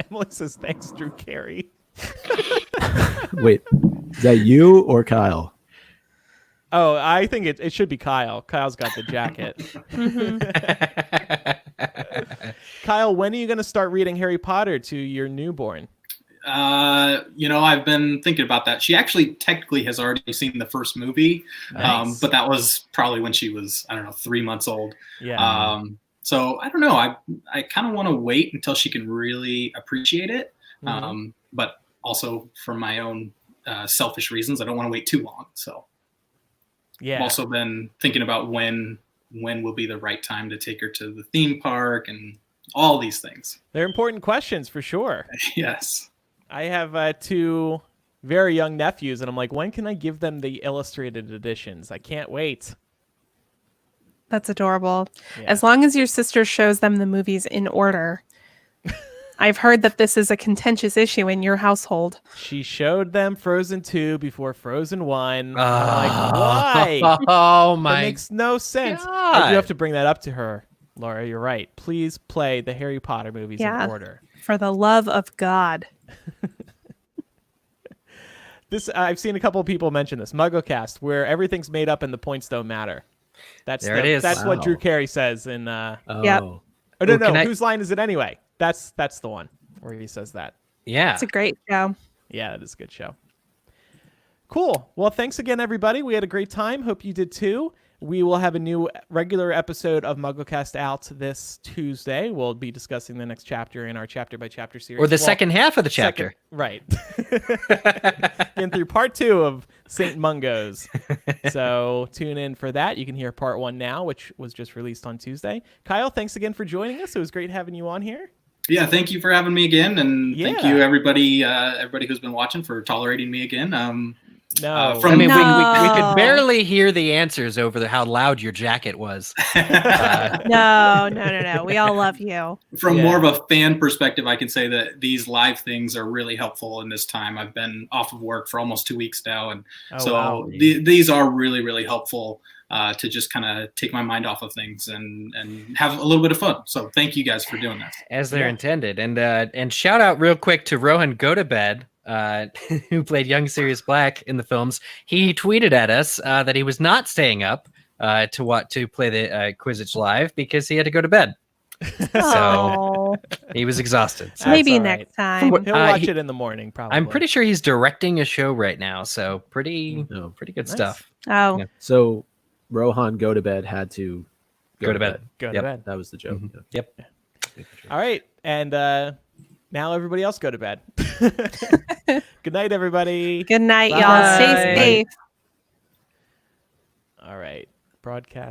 Emily says, thanks, Drew Carey. Wait, is that you or Kyle? Oh, I think it should be Kyle. Kyle's got the jacket. Kyle, when are you going to start reading Harry Potter to your newborn? I've been thinking about that. She actually technically has already seen the first movie, Nice. but that was probably when she was, 3 months old. Yeah. So I don't know. I kind of want to wait until she can really appreciate it. But also for my own selfish reasons, I don't want to wait too long. So Yeah. I've also been thinking about when will be the right time to take her to the theme park and all these things. They're important questions for sure. Yes. I have 2 very young nephews, and I'm like, when can I give them the illustrated editions? I can't wait. That's adorable. Yeah. As long as your sister shows them the movies in order. I've heard that this is a contentious issue in your household. She showed them Frozen 2 before Frozen 1. I'm like, why? Oh That my makes no sense. I God. do have to bring that up to her. Laura, you're right. Please play the Harry Potter movies Yeah. in order. For the love of God. This I've seen a couple of people mention this. MuggleCast, where everything's made up and the points don't matter. That's There it is. That's what Wow. Drew Carey says in Oh, Yep. Oh Ooh, no, can I- whose line is it anyway? That's the one where he says that. Yeah. It's a great show. Yeah, it is a good show. Cool. Well, thanks again, everybody. We had a great time. Hope you did too. We will have a new regular episode of MuggleCast out this Tuesday. We'll be discussing the next chapter in our chapter by chapter series. Or the second half of the chapter. Right. Getting through part 2 of St. Mungo's. So tune in for that. You can hear part 1 now, which was just released on Tuesday. Kyle, thanks again for joining us. It was great having you on here. Yeah, thank you for having me again, and thank Yeah. you everybody who's been watching for tolerating me again. No. From- I mean, we No. could barely hear the answers over how loud your jacket was. No. We all love you. From Yeah. more of a fan perspective, I can say that these live things are really helpful in this time. I've been off of work for almost 2 weeks now, and so wow. these are really, really helpful to just kind of take my mind off of things and have a little bit of fun. So thank you guys for doing that. As they're intended. And shout out real quick to Rohan Gotobed, who played young Sirius Black in the films. He tweeted at us that he was not staying up to play the Quizzitch live because he had to go to bed. Oh, He was exhausted. So maybe all right. next time. He'll watch it in the morning, probably. I'm pretty sure he's directing a show right now. So pretty good Nice. stuff. Oh, Yeah. So Rohan go to bed had to Go to bed. Go to Yep. bed. That was the joke. Mhm. Yeah. Yep. All right. And now everybody else go to bed. Good night, everybody. good night, y'all. Bye. Stay safe. All right. Broadcast.